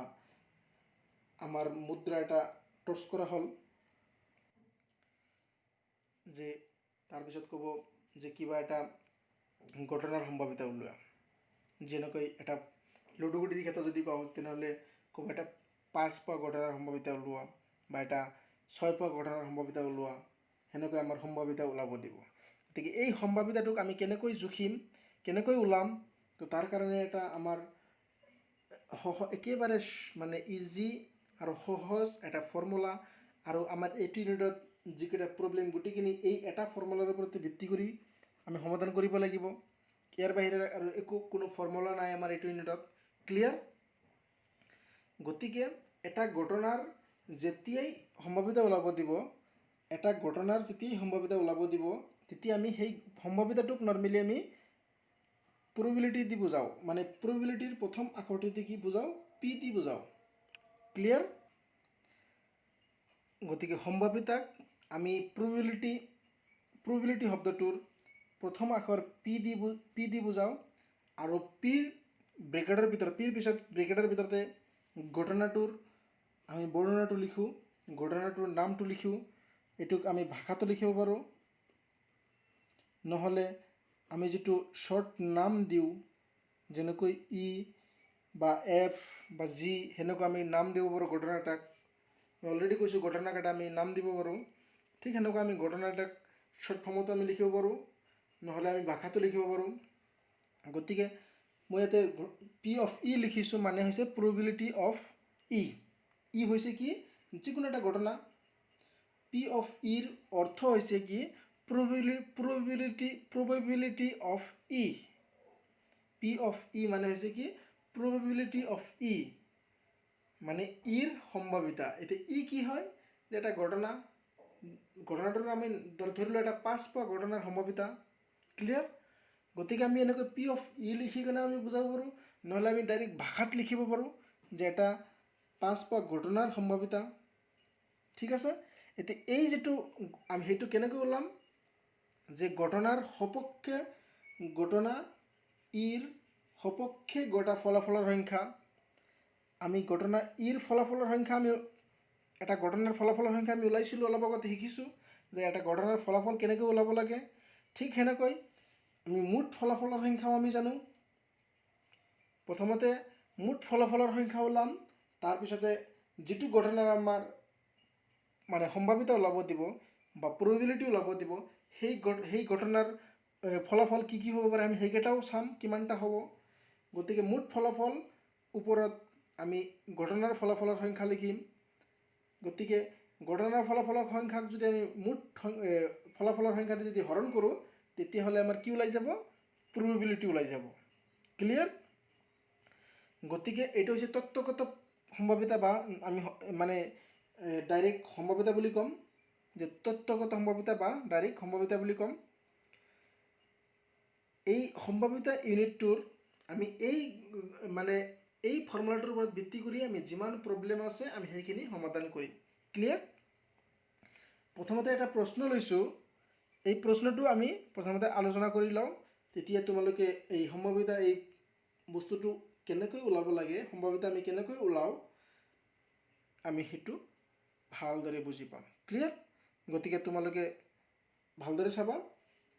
আমাৰ মুদ্ৰা এটা টছ কৰা হ'ল, যে তাৰপিছত ক'ব যে কিবা এটা ঘটনাৰ সম্ভাৱিতা ওলোৱা। যেনেকৈ এটা লুডুগুটিৰ ক্ষেত্ৰত যদি কওঁ, তেনেহ'লে ক'ব এটা 5 পোৱা ঘটনাৰ সম্ভাৱিতা ওলোৱা, বা এটা 6 পোৱা ঘটনাৰ সম্ভাৱিতা ওলোৱা। সেনেকৈ আমাৰ সম্ভাৱিতা ওলাব দিব। গতিকে এই সম্ভাৱিতাটোক আমি কেনেকৈ জুখিম, কেনেকৈ ওলাম, তো তাৰ কাৰণে এটা আমাৰ একেবাৰে ইজি আৰু সহজ এটা ফৰ্মুলা, আৰু আমাৰ এইটো ইউনিটত যিকেইটা প্ৰব্লেম, গোটেইখিনি এই এটা ফৰ্মুলাৰ ওপৰতে ভিত্তি কৰি আমি সমাধান কৰিব লাগিব। ইয়াৰ বাহিৰে আৰু কোনো ফৰ্মুলা নাই আমাৰ এইটো ইউনিটত। ক্লিয়াৰ? গতিকে এটা ঘটনাৰ যেতিয়াই সম্ভাৱিতা ওলাব দিব, তেতিয়া আমি সেই সম্ভাৱিতাটোক নৰ্মেলি আমি probability দি বুজাওঁ, মানে probabilityৰ প্ৰথম আখৰটো দি কি বুজাওঁ, P দি বুজাওঁ। ক্লিয়াৰ? গতিকে সম্ভাৱিতাক আমি probability শব্দটোৰ প্ৰথম আখৰ P দি বুজাওঁ, আৰু পিৰ পিছত ব্ৰেকেটৰ ভিতৰতে ঘটনাটোৰ আমি বৰ্ণনাটো লিখোঁ, ঘটনাটোৰ নামটো লিখোঁ। এইটোক আমি ভাষাটো লিখিব পাৰোঁ, নহ'লে আমি যিটো শ্বৰ্ট নাম দিওঁ, যেনেকৈ ই বা এফ বা জি, সেনেকুৱা আমি নাম দিব পাৰোঁ ঘটনা এটাক। মই অলৰেডি কৈছোঁ ঘটনাক এটা আমি নাম দিব পাৰোঁ। ঠিক সেনেকুৱা আমি ঘটনা এটাক শ্বৰ্ট ফৰ্মতো আমি লিখিব পাৰোঁ, নহ'লে আমি ভাষাটো লিখিব পাৰোঁ। গতিকে মই ইয়াতে পি অফ ই লিখিছোঁ, মানে হৈছে probability অফ ই। ই হৈছে কি, যিকোনো এটা ঘটনা। পি অফ ইৰ অৰ্থ হৈছে কি, probability of E. P of E মানে হৈছে কি, probability অফ ই, মানে ইৰ সম্ভাৱিতা। এতিয়া ই কি হয়, যে এটা ঘটনাটোৰ আমি ধৰিলোঁ এটা 5 পোৱা ঘটনাৰ সম্ভাৱিতা। ক্লিয়াৰ? গতিকে আমি এনেকৈ পি অফ ই লিখি কিনে আমি বুজাব পাৰোঁ, নহ'লে আমি ডাইৰেক্ট ভাষাত লিখিব পাৰোঁ যে এটা 5 পোৱা ঘটনাৰ সম্ভাৱিতা। ঠিক আছে? এতিয়া এই যিটো আমি সেইটো কেনেকৈ ওলাম, যে ঘটনাৰ সপক্ষে ঘটনা ইৰ সপক্ষে গটা ফলাফলৰ সংখ্যা। আমি ঘটনা ইৰ ফলাফলৰ সংখ্যা এটা ঘটনাৰ ফলাফলৰ সংখ্যা আমি ওলাইছিলোঁ, অলপ আগতে শিকিছোঁ যে এটা ঘটনাৰ ফলাফল কেনেকৈ ওলাব লাগে। ঠিক সেনেকৈ আমি মুঠ ফলাফলৰ সংখ্যাও আমি জানো। প্ৰথমতে মুঠ ফলাফলৰ সংখ্যা ওলাম, তাৰপিছতে যিটো ঘটনাৰ আমাৰ মানে সম্ভাৱিতা ওলাব দিব বা probability ওলাব দিব, সেই ঘটনাৰ ফলাফল কি কি হ'ব পাৰে আমি সেইকেইটাও চাম, কিমানটা হ'ব। গতিকে মুঠ ফলাফল ওপৰত আমি ঘটনাৰ ফলাফলৰ সংখ্যা লিখিম। গতিকে ঘটনাৰ ফলাফলৰ সংখ্যাক যদি আমি মুঠ ফলাফলৰ সংখ্যাটো যদি হৰণ কৰোঁ, তেতিয়াহ'লে আমাৰ কি ওলাই যাব, probability ওলাই যাব। ক্লিয়াৰ? গতিকে এইটো হৈছে তত্ত্বগত সম্ভাৱিতা, বা আমি মানে ডাইৰেক্ট সম্ভাৱিতা বুলি ক'ম, যে তত্ত্বগত সম্ভাৱিতা বা ডাইৰেক্ট সম্ভাৱিতা বুলি ক'ম। এই সম্ভাৱিতা ইউনিটটোৰ আমি এই ফৰ্মুলাটোৰ ওপৰত ভিত্তি কৰি আমি যিমান প্ৰব্লেম আছে আমি সেইখিনি সমাধান কৰিম। ক্লিয়াৰ? প্ৰথমতে এটা প্ৰশ্ন লৈছোঁ, এই প্ৰশ্নটো আমি প্ৰথমতে আলোচনা কৰি লওঁ, তেতিয়া তোমালোকে এই সম্ভাৱিতা এই বস্তুটো কেনেকৈ ওলাব লাগে, সম্ভাৱিতা আমি কেনেকৈ ওলাওঁ, আমি সেইটো ভালদৰে বুজি পাম। ক্লিয়াৰ? গতিকে তোমালোকে ভালদৰে চাবা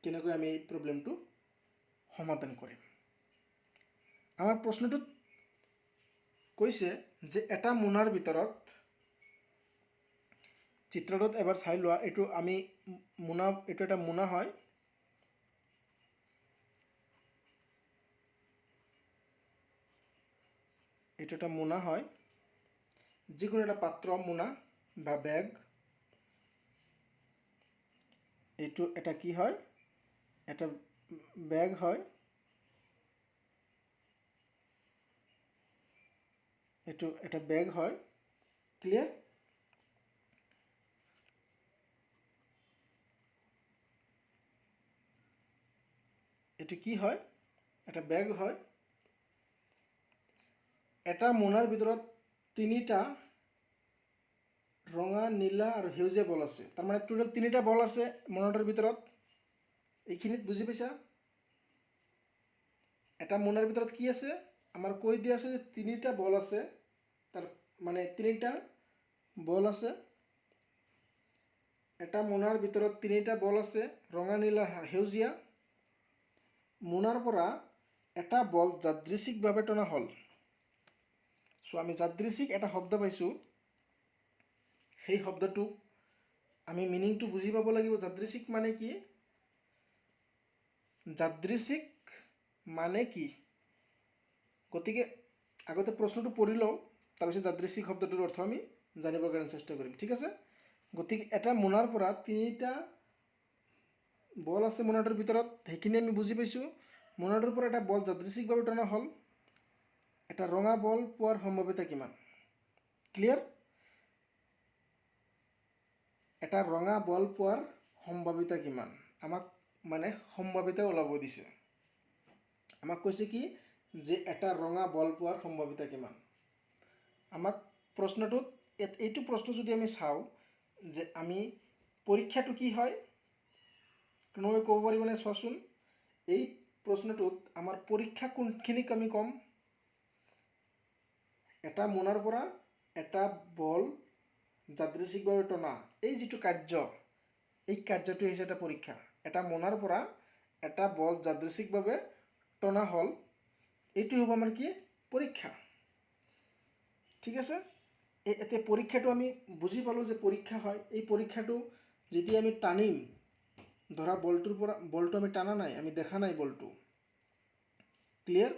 কেনেকৈ আমি এই প্ৰব্লেমটো সমাধান কৰিম। আমাৰ প্ৰশ্নটোত কৈছে যে এটা মোনাৰ ভিতৰত, চিত্ৰটোত এবাৰ চাই লোৱা, এইটো এটা মোনা হয়। এইটো এটা মোনা হয়, যিকোনো এটা পাত্ৰ, মোনা বা বেগ। এইটো এটা কি হয়, এটা বেগ হয়। এইটো এটা বেগ হয়। ক্লিয়াৰ? এইটো কি হয়, এটা বেগ হয়। এটা মোনাৰ ভিতৰত 3টা ৰঙা, নীলা আৰু সেউজীয়া বল আছে। তাৰমানে টোটেল 3টা বল আছে মোনাটোৰ ভিতৰত। এইখিনিত বুজি পাইছা? এটা মোনাৰ ভিতৰত কি আছে, আমাৰ কৈ দিয়া আছে যে 3টা বল আছে, তাৰ মানে 3টা বল আছে। এটা মোনাৰ ভিতৰত 3টা বল আছে, ৰঙা, নীলা, সেউজীয়া। মোনাৰ পৰা এটা বল যাদৃচ্ছিকভাৱে টনা হ'ল। আমি যাদৃচ্ছিক এটা শব্দ পাইছোঁ, সেই শব্দটো আমি মিনিংটো বুজি পাব লাগিব। যাদৃচ্ছিক মানে কি? যাদৃচ্ছিক মানে কি? গতিকে আগতে প্ৰশ্নটো পঢ়ি লওঁ, তাৰপিছত যাদৃচ্ছিক শব্দটোৰ অৰ্থ আমি জানিবৰ কাৰণে চেষ্টা কৰিম। ঠিক আছে? গতিকে এটা মোনাৰ পৰা 3টা বল আছে মোনাটোৰ ভিতৰত, সেইখিনি আমি বুজি পাইছোঁ। মোনাটোৰ পৰা এটা বল যাদৃচ্ছিকভাৱে টনা হ'ল। এটা ৰঙা বল পোৱাৰ সম্ভাৱিতা কিমান? ক্লিয়াৰ? এটা ৰঙা বল পোৱাৰ সম্ভাৱিতা কিমান? আমাক মানে সম্ভাৱিতা ওলাব দিছে। আমাক কৈছে কি যে এটা ৰঙা বল পোৱাৰ সম্ভাৱিতা কিমান। আমাক প্ৰশ্নটোত এইটো প্ৰশ্ন যদি আমি চাওঁ যে আমি পৰীক্ষাটো কি হয়, কোনোবাই ক'ব পাৰিবনে চোৱাচোন। এই প্ৰশ্নটোত আমাৰ পৰীক্ষা কোনখিনিক আমি ক'ম? এটা মোনাৰ পৰা এটা বল যাদৃচ্ছিকভাৱে টনা, এই যিটো কাৰ্য, এই কাৰ্যটো হৈছে এটা পৰীক্ষা। এটা মোনাৰ পৰা এটা বল যাদৃচ্ছিকভাৱে টনা হ'ল, এইটো হ'ব আমাৰ কি? পৰীক্ষা। ঠিক আছে, এতিয়া পৰীক্ষাটো আমি বুজি পালোঁ যে পৰীক্ষা হয়। এই পৰীক্ষাটো যেতিয়া আমি টানিম, ধৰা বলটো আমি টানা নাই, আমি দেখা নাই বলটো, ক্লিয়াৰ?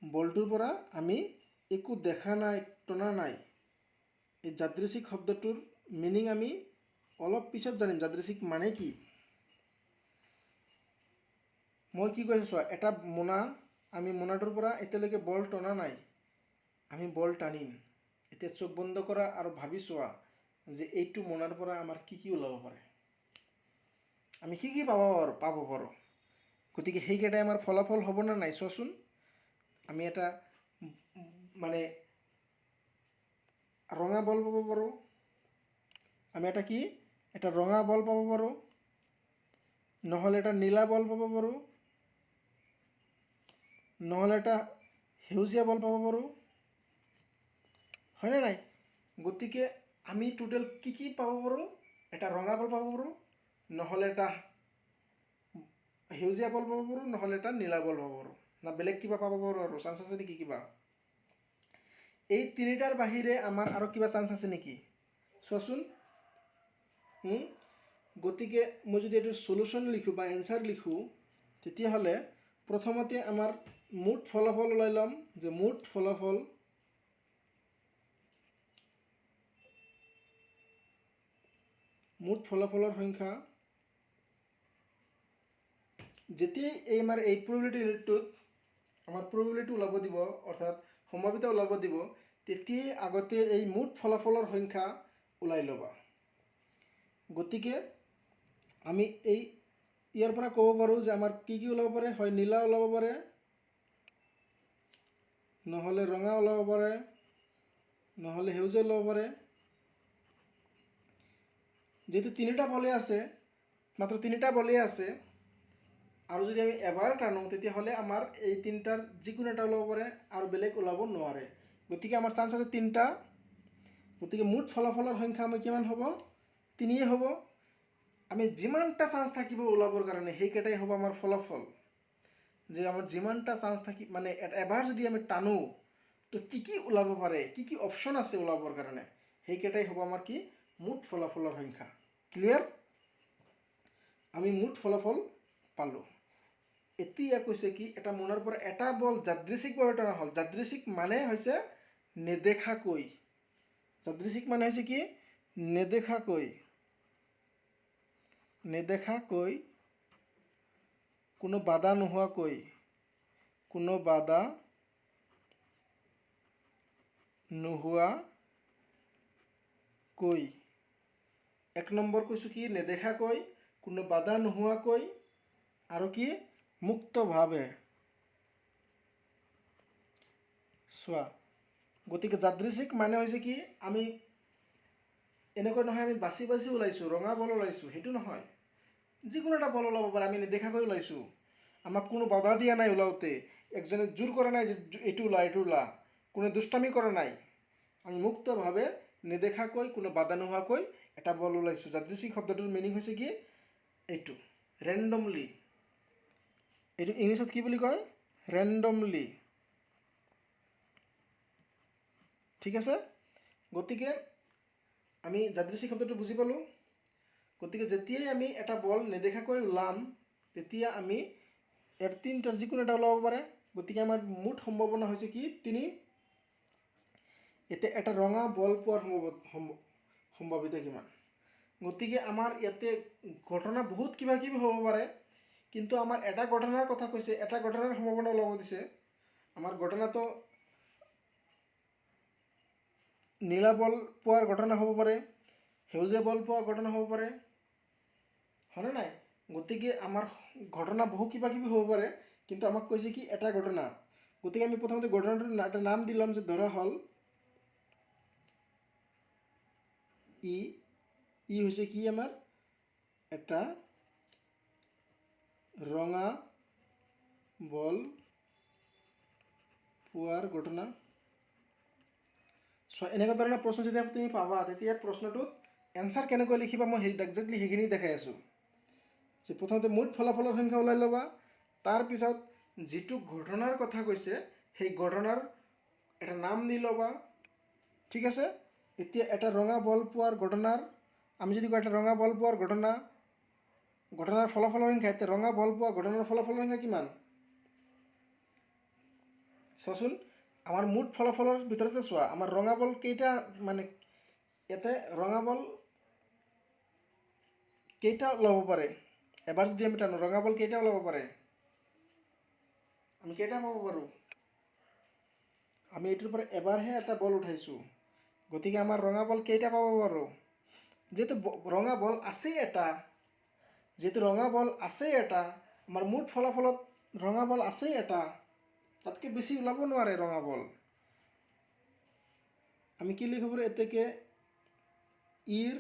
বলটোৰ পৰা আমি একো দেখা নাই, টনা নাই। এই যাদৃচ্ছিক শব্দটোৰ মিনিং আমি অলপ পিছত জানিম, যাদৃচ্ছিক মানে কি। মই কি কৈছোঁ চোৱা, এটা মোনা, আমি মোনাটোৰ পৰা এতিয়ালৈকে বল টনা নাই, আমি বল টানিম। এতিয়া চোখ বন্ধ কৰা আৰু ভাবি চোৱা যে এইটো মোনাৰ পৰা আমাৰ কি কি ওলাব পাৰে, আমি কি কি পাব পাৰোঁ। গতিকে সেইকেইটাই আমাৰ ফলাফল হ'ব নে নাই চোৱাচোন। আমি এটা মানে ৰঙা বল পাব পাৰোঁ, আমি এটা কি? এটা ৰঙা বল পাব পাৰোঁ, নহ'লে এটা নীলা বল পাব পাৰোঁ, নহ'লে এটা সেউজীয়া বল পাব পাৰোঁ, হয়নে নাই? গতিকে আমি টোটেল কি কি পাব পাৰোঁ? এটা ৰঙা বল পাব পাৰোঁ, নহ'লে এটা সেউজীয়া বল পাব পাৰোঁ, নহ'লে এটা নীলা বল পাব পাৰোঁ, না বেলেগ কিবা পাব পাৰোঁ আৰু? চান্স আছে নেকি কিবা? এই তিনিটাৰ বাহিৰে আমাৰ আৰু কিবা চান্স আছে নেকি চোৱাচোন। গতিকে মই যদি এইটো চলুশ্যন লিখোঁ বা এনচাৰ লিখোঁ, তেতিয়াহ'লে প্ৰথমতে আমাৰ মুঠ ফলাফল ওলাই ল'ম যে মুঠ ফলাফলৰ সংখ্যা যেতিয়াই আমাৰ এই প্ৰবেবিলিটি ইউনিটটোত আমাৰ প্ৰবেবিলিটি ওলাব দিব, অৰ্থাৎ সম্ভাৱিতা ওলাব দিব, তেতিয়াই আগতে এই মুঠ ফলাফলৰ সংখ্যা ওলাই ল'বা। গতিকে আমি ইয়াৰ পৰা ক'ব পাৰোঁ যে আমাৰ কি কি ওলাব পাৰে? হয় নীলা ওলাব পাৰে, নহ'লে ৰঙা ওলাব পাৰে, নহ'লে সেউজীয়া ওলাব পাৰে। যেহেতু তিনিটা বলে আছে, মাত্ৰ তিনিটা বলেই আছে, আৰু যদি আমি এবাৰ টানো তেতিয়াহ'লে আমাৰ এই তিনিটাৰ যিকোনো এটা ওলাব পাৰে আৰু বেলেগ ওলাব নোৱাৰে। গতিকে আমাৰ চান্স আছে তিনিটা। গতিকে মুঠ ফলাফলৰ সংখ্যা আমাৰ কিমান হ'ব? তিনিয়ে হ'ব। আমি যিমানটা চান্স থাকিব ওলাবৰ কাৰণে সেইকেইটাই হ'ব আমাৰ ফলাফল। যে আমাৰ যিমানটা চান্স থাকি মানে এবাৰ যদি আমি টানো তো কি কি ওলাব পাৰে, কি কি অপশ্যন আছে ওলাবৰ কাৰণে, সেইকেইটাই হ'ব আমাৰ কি? মুঠ ফলাফলৰ সংখ্যা। ক্লিয়াৰ? আমি মুঠ ফলাফল পালোঁ। এতিয়া কৈছে কি এটা মোনাৰ পৰা এটা বল যাদৃচ্ছিকভাৱে টনা হ'ল। যাদৃচ্ছিক মানে হৈছে নেদেখাকৈ। যাদৃচ্ছিক মানে হৈছে কি? নেদেখাকৈ, কোনো বাধা নোহোৱাকৈ, এক নম্বৰ কৈছোঁ কি? নেদেখাকৈ, কোনো বাধা নোহোৱাকৈ, আৰু কি? মুক্তভাৱে। চোৱা, গতিকে যাদৃচ্ছিক মানে হৈছে কি? আমি এনেকৈ নহয় আমি বাছি বাছি ওলাইছোঁ, ৰঙা বল ওলাইছোঁ, সেইটো নহয়। যিকোনো এটা বল ওলাব পাৰে, আমি নেদেখাকৈ ওলাইছোঁ, আমাক কোনো বাধা দিয়া নাই ওলাওঁতে, একজনে জোৰ কৰা নাই যে এইটো ওলা, কোনো দুষ্টামি কৰা নাই। আমি মুক্তভাৱে নেদেখাকৈ, কোনো বাধা নোহোৱাকৈ এটা বল ওলাইছোঁ। যাদৃচ্ছিক শব্দটোৰ মিনিং হৈছে কি? এইটো ৰেণ্ডমলি। এইটো ইংলিছত কি বুলি কয়? ৰেণ্ডমলি। ঠিক আছে? গতিকে আমি যাদৃচ্ছিক শব্দটো বুজি পালোঁ। গতিকে যেতিয়াই আমি এটা বল নেদেখাকৈ ওলাম, তেতিয়া আমি তিনিটাৰ যিকোনো এটা ওলাব পাৰে। গতিকে আমাৰ মুঠ সম্ভাৱনা হৈছে কি? 3। এতিয়া এটা ৰঙা বল পোৱাৰ সম্ভাৱিতা কিমান? গতিকে আমাৰ ইয়াতে ঘটনা বহুত কিবা কিবি হ'ব পাৰে, কিন্তু আমাৰ এটা ঘটনাৰ কথা কৈছে, এটা ঘটনাৰ সম্ভাৱনা ওলাব দিছে। আমাৰ ঘটনাটো নীলা বল পোৱাৰ ঘটনা হ'ব পাৰে, সেউজীয়া বল পোৱাৰ ঘটনা হ'ব পাৰে, হয়নে নাই? গতিকে আমাৰ ঘটনা বহু কিবা কিবি হ'ব পাৰে, কিন্তু আমাক কৈছে কি এটা ঘটনা। গতিকে আমি প্ৰথমতে ঘটনাটোৰ এটা নাম দি ল'ম, যে ধৰা হ'ল ই হৈছে কি আমাৰ এটা ৰঙা বল পোৱাৰ ঘটনা। এনেকুৱা ধৰণৰ প্ৰশ্ন যেতিয়া তুমি পাবা, তেতিয়া প্ৰশ্নটোত এনচাৰ কেনেকৈ লিখিবা মই একজেক্টলি সেইখিনি দেখাই আছোঁ। যে প্ৰথমতে মুঠ ফলাফলৰ সংখ্যা ওলাই ল'বা, তাৰপিছত যিটো ঘটনাৰ কথা কৈছে সেই ঘটনাৰ এটা নাম দি ল'বা, ঠিক আছে। এতিয়া এটা ৰঙা বল পোৱাৰ ঘটনাৰ, আমি যদি কওঁ এটা ৰঙা বল পোৱাৰ ঘটনাৰ ফলাফলৰ সংখ্যা, এতিয়া ৰঙা বল পোৱা ঘটনাৰ ফলাফলৰ সংখ্যা কিমান চোৱাচোন। আমাৰ মুঠ ফলাফলৰ ভিতৰতে চোৱা, আমাৰ ৰঙা বল কেইটা, মানে ইয়াতে ৰঙা বল কেইটা ল'ব পাৰে, এবাৰ যদি আমি টানো ৰঙা বল কেইটা ল'ব পাৰে, আমি কেইটা পাব পাৰোঁ, আমি এইটোৰ পৰা এবাৰহে এটা বল উঠাইছোঁ, গতিকে আমাৰ ৰঙা বল কেইটা পাব পাৰোঁ, যেহেতু ৰঙা বল আছেই এটা, আমাৰ মুঠ ফলাফলত ৰঙা বল আছেই এটা, তাতকৈ বেছি ওলাব নোৱাৰে ৰঙা বল। আমি কি লিখিব পাৰোঁ এতেকে, ইৰ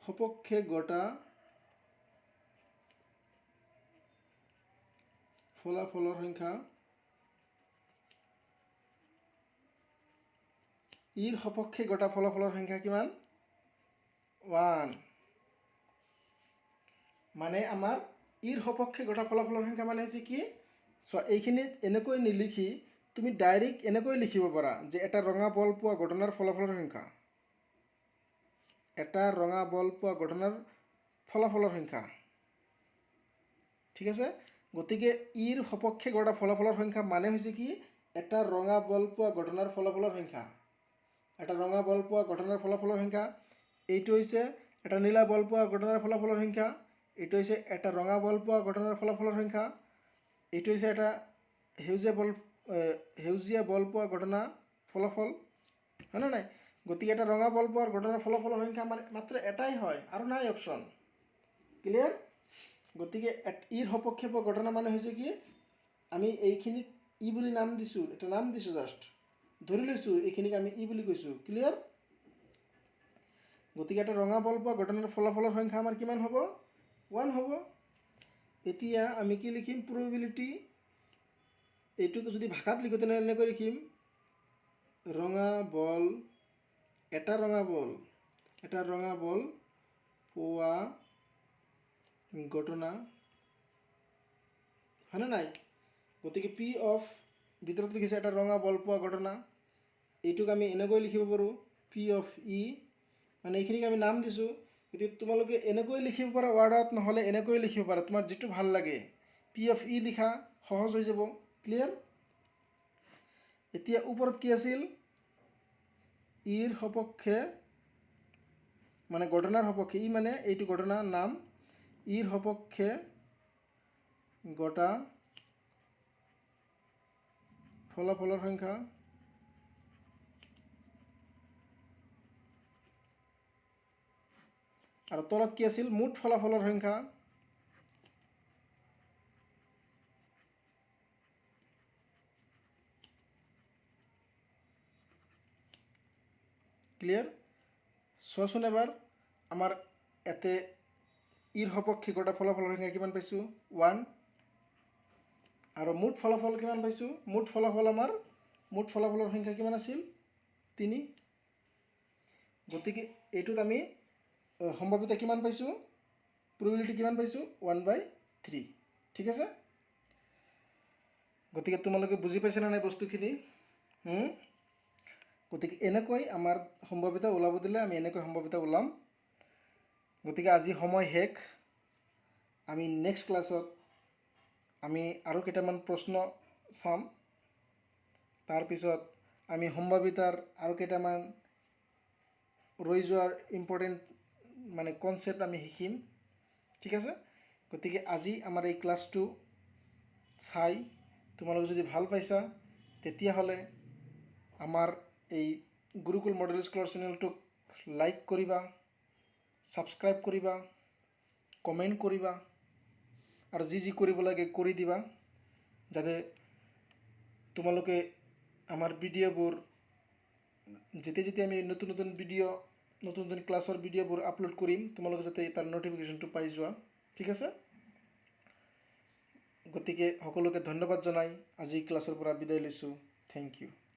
সপক্ষে গটা ফলাফলৰ সংখ্যা, ইৰ সপক্ষে গটা ফলাফলৰ সংখ্যা কিমান 1। মানে আমাৰ ইৰ সপক্ষে গটা ফলাফলৰ সংখ্যা মানে হৈছে কি, চোৱা এইখিনিত এনেকৈ নিলিখি তুমি ডাইৰেক্ট এনেকৈ লিখিব পাৰা, যে এটা ৰঙা বল পোৱা ঘটনাৰ ফলাফলৰ সংখ্যা, এটা ৰঙা বল পোৱা ঘটনাৰ ফলাফলৰ সংখ্যা, ঠিক আছে। গতিকে ইৰ সপক্ষে গটা ফলাফলৰ সংখ্যা মানে হৈছে কি, এটা ৰঙা বল পোৱা ঘটনাৰ ফলাফলৰ সংখ্যা, এটা ৰঙা বল পোৱা ঘটনাৰ ফলাফলৰ সংখ্যা। এইটো হৈছে এটা নীলা বল পোৱা ঘটনাৰ ফলাফলৰ সংখ্যা, এইটো হৈছে এটা ৰঙা বল পোৱা ঘটনাৰ ফলাফলৰ সংখ্যা, এইটো হৈছে এটা সেউজীয়া বল পোৱা ঘটনা ফলাফল, হয়নে নাই। গতিকে এটা ৰঙা বল পোৱাৰ ঘটনাৰ ফলাফলৰ সংখ্যা মাত্ৰ এটাই হয়, আৰু নাই অপশ্যন। ক্লিয়াৰ। গতিকে ইৰ সপক্ষে পোৱা ঘটনা মানে হৈছে কি, আমি এইখিনিত ই বুলি নাম দিছোঁ, এটা নাম দিছোঁ, জাষ্ট ধৰি লৈছোঁ এইখিনিক আমি ই বুলি কৈছোঁ। ক্লিয়াৰ। গতিকে এটা ৰঙা বল পোৱা ঘটনাৰ ফলাফলৰ সংখ্যা আমাৰ কিমান হ'ব, 1 হ'ব। এতিয়া আমি কি লিখিম, প্ৰবেবিলিটি, এইটোক যদি ভাষাত লিখোঁ তেনেহ'লে এনেকৈ লিখিম, এটা ৰঙা বল পোৱা ঘটনা, হয়নে নাই। গতিকে পি অফ ভিতৰত লিখিছে এটা ৰঙা বল পোৱা ঘটনা, এইটোক আমি এনেকৈ লিখিব পাৰোঁ, পি অফ ই, মানে এইখিনিক আমি নাম দিছোঁ। গতিকে তোমালোকে এনেকৈ লিখিব পাৰা ৱাৰ্ডত, নহ'লে এনেকৈ লিখিব পাৰা, তোমাৰ যিটো ভাল লাগে, পি অফ ই লিখা সহজ হৈ যাব। ক্লিয়াৰ। এতিয়া ওপৰত কি আছিল, ইৰ সপক্ষে, মানে ঘটনাৰ সপক্ষে, ই মানে এইটো ঘটনাৰ নাম, ইৰ সপক্ষে গটা ফলাফলৰ সংখ্যা, আৰু তলত কি আছিল, মুঠ ফলাফলৰ সংখ্যা। ক্লিয়াৰ। চোৱাচোন এবাৰ, আমাৰ ইয়াতে ইৰ সপক্ষে গটা ফলাফলৰ সংখ্যা কিমান পাইছোঁ, 1, আৰু মুঠ ফলাফল কিমান পাইছোঁ, মুঠ ফলাফলৰ সংখ্যা কিমান আছিল, 3। গতিকে এইটোত আমি সম্ভাৱিতা কিমান পাইছোঁ, প্ৰবেবিলিটি কিমান পাইছোঁ, 1/3। ঠিক আছে। গতিকে তোমালোকে বুজি পাইছা নে নাই বস্তুখিনি। গতিকে এনেকৈ আমাৰ সম্ভাৱিতা ওলাব দিলে আমি এনেকৈ সম্ভাৱিতা ওলাম। গতিকে আজি সময় শেষ। আমি নেক্সট ক্লাছত আমি আৰু কেইটামান প্ৰশ্ন চাম, তাৰপিছত আমি সম্ভাৱিতাৰ আৰু কেইটামান ৰৈ যোৱাৰ ইম্পৰ্টেণ্ট মানে কনচেপ্ট আমি শিকিম। ঠিক আছে। গতিকে আজি আমাৰ এই ক্লাছটো চাই তোমালোকে যদি ভাল পাইছা, তেতিয়াহ'লে আমাৰ এই গুৰুকুল মডেল স্কুলৰ চেনেলটোক লাইক কৰিবা, ছাবস্ক্ৰাইব কৰিবা, কমেণ্ট কৰিবা আৰু যি কৰিব লাগে কৰি দিবা, যাতে তোমালোকে আমাৰ ভিডিঅ'বোৰ যেতিয়া আমি নতুন নতুন ভিডিঅ' নতুন নতুন ক্লাছৰ ভিডিঅ'বোৰ আপলোড কৰিম, তোমালোকে যাতে তাৰ ন'টিফিকেশ্যনটো পাই যোৱা। ঠিক আছে? গতিকে সকলোকে ধন্যবাদ জনাই আজি ক্লাছৰ পৰা বিদায় লৈছোঁ। Thank U.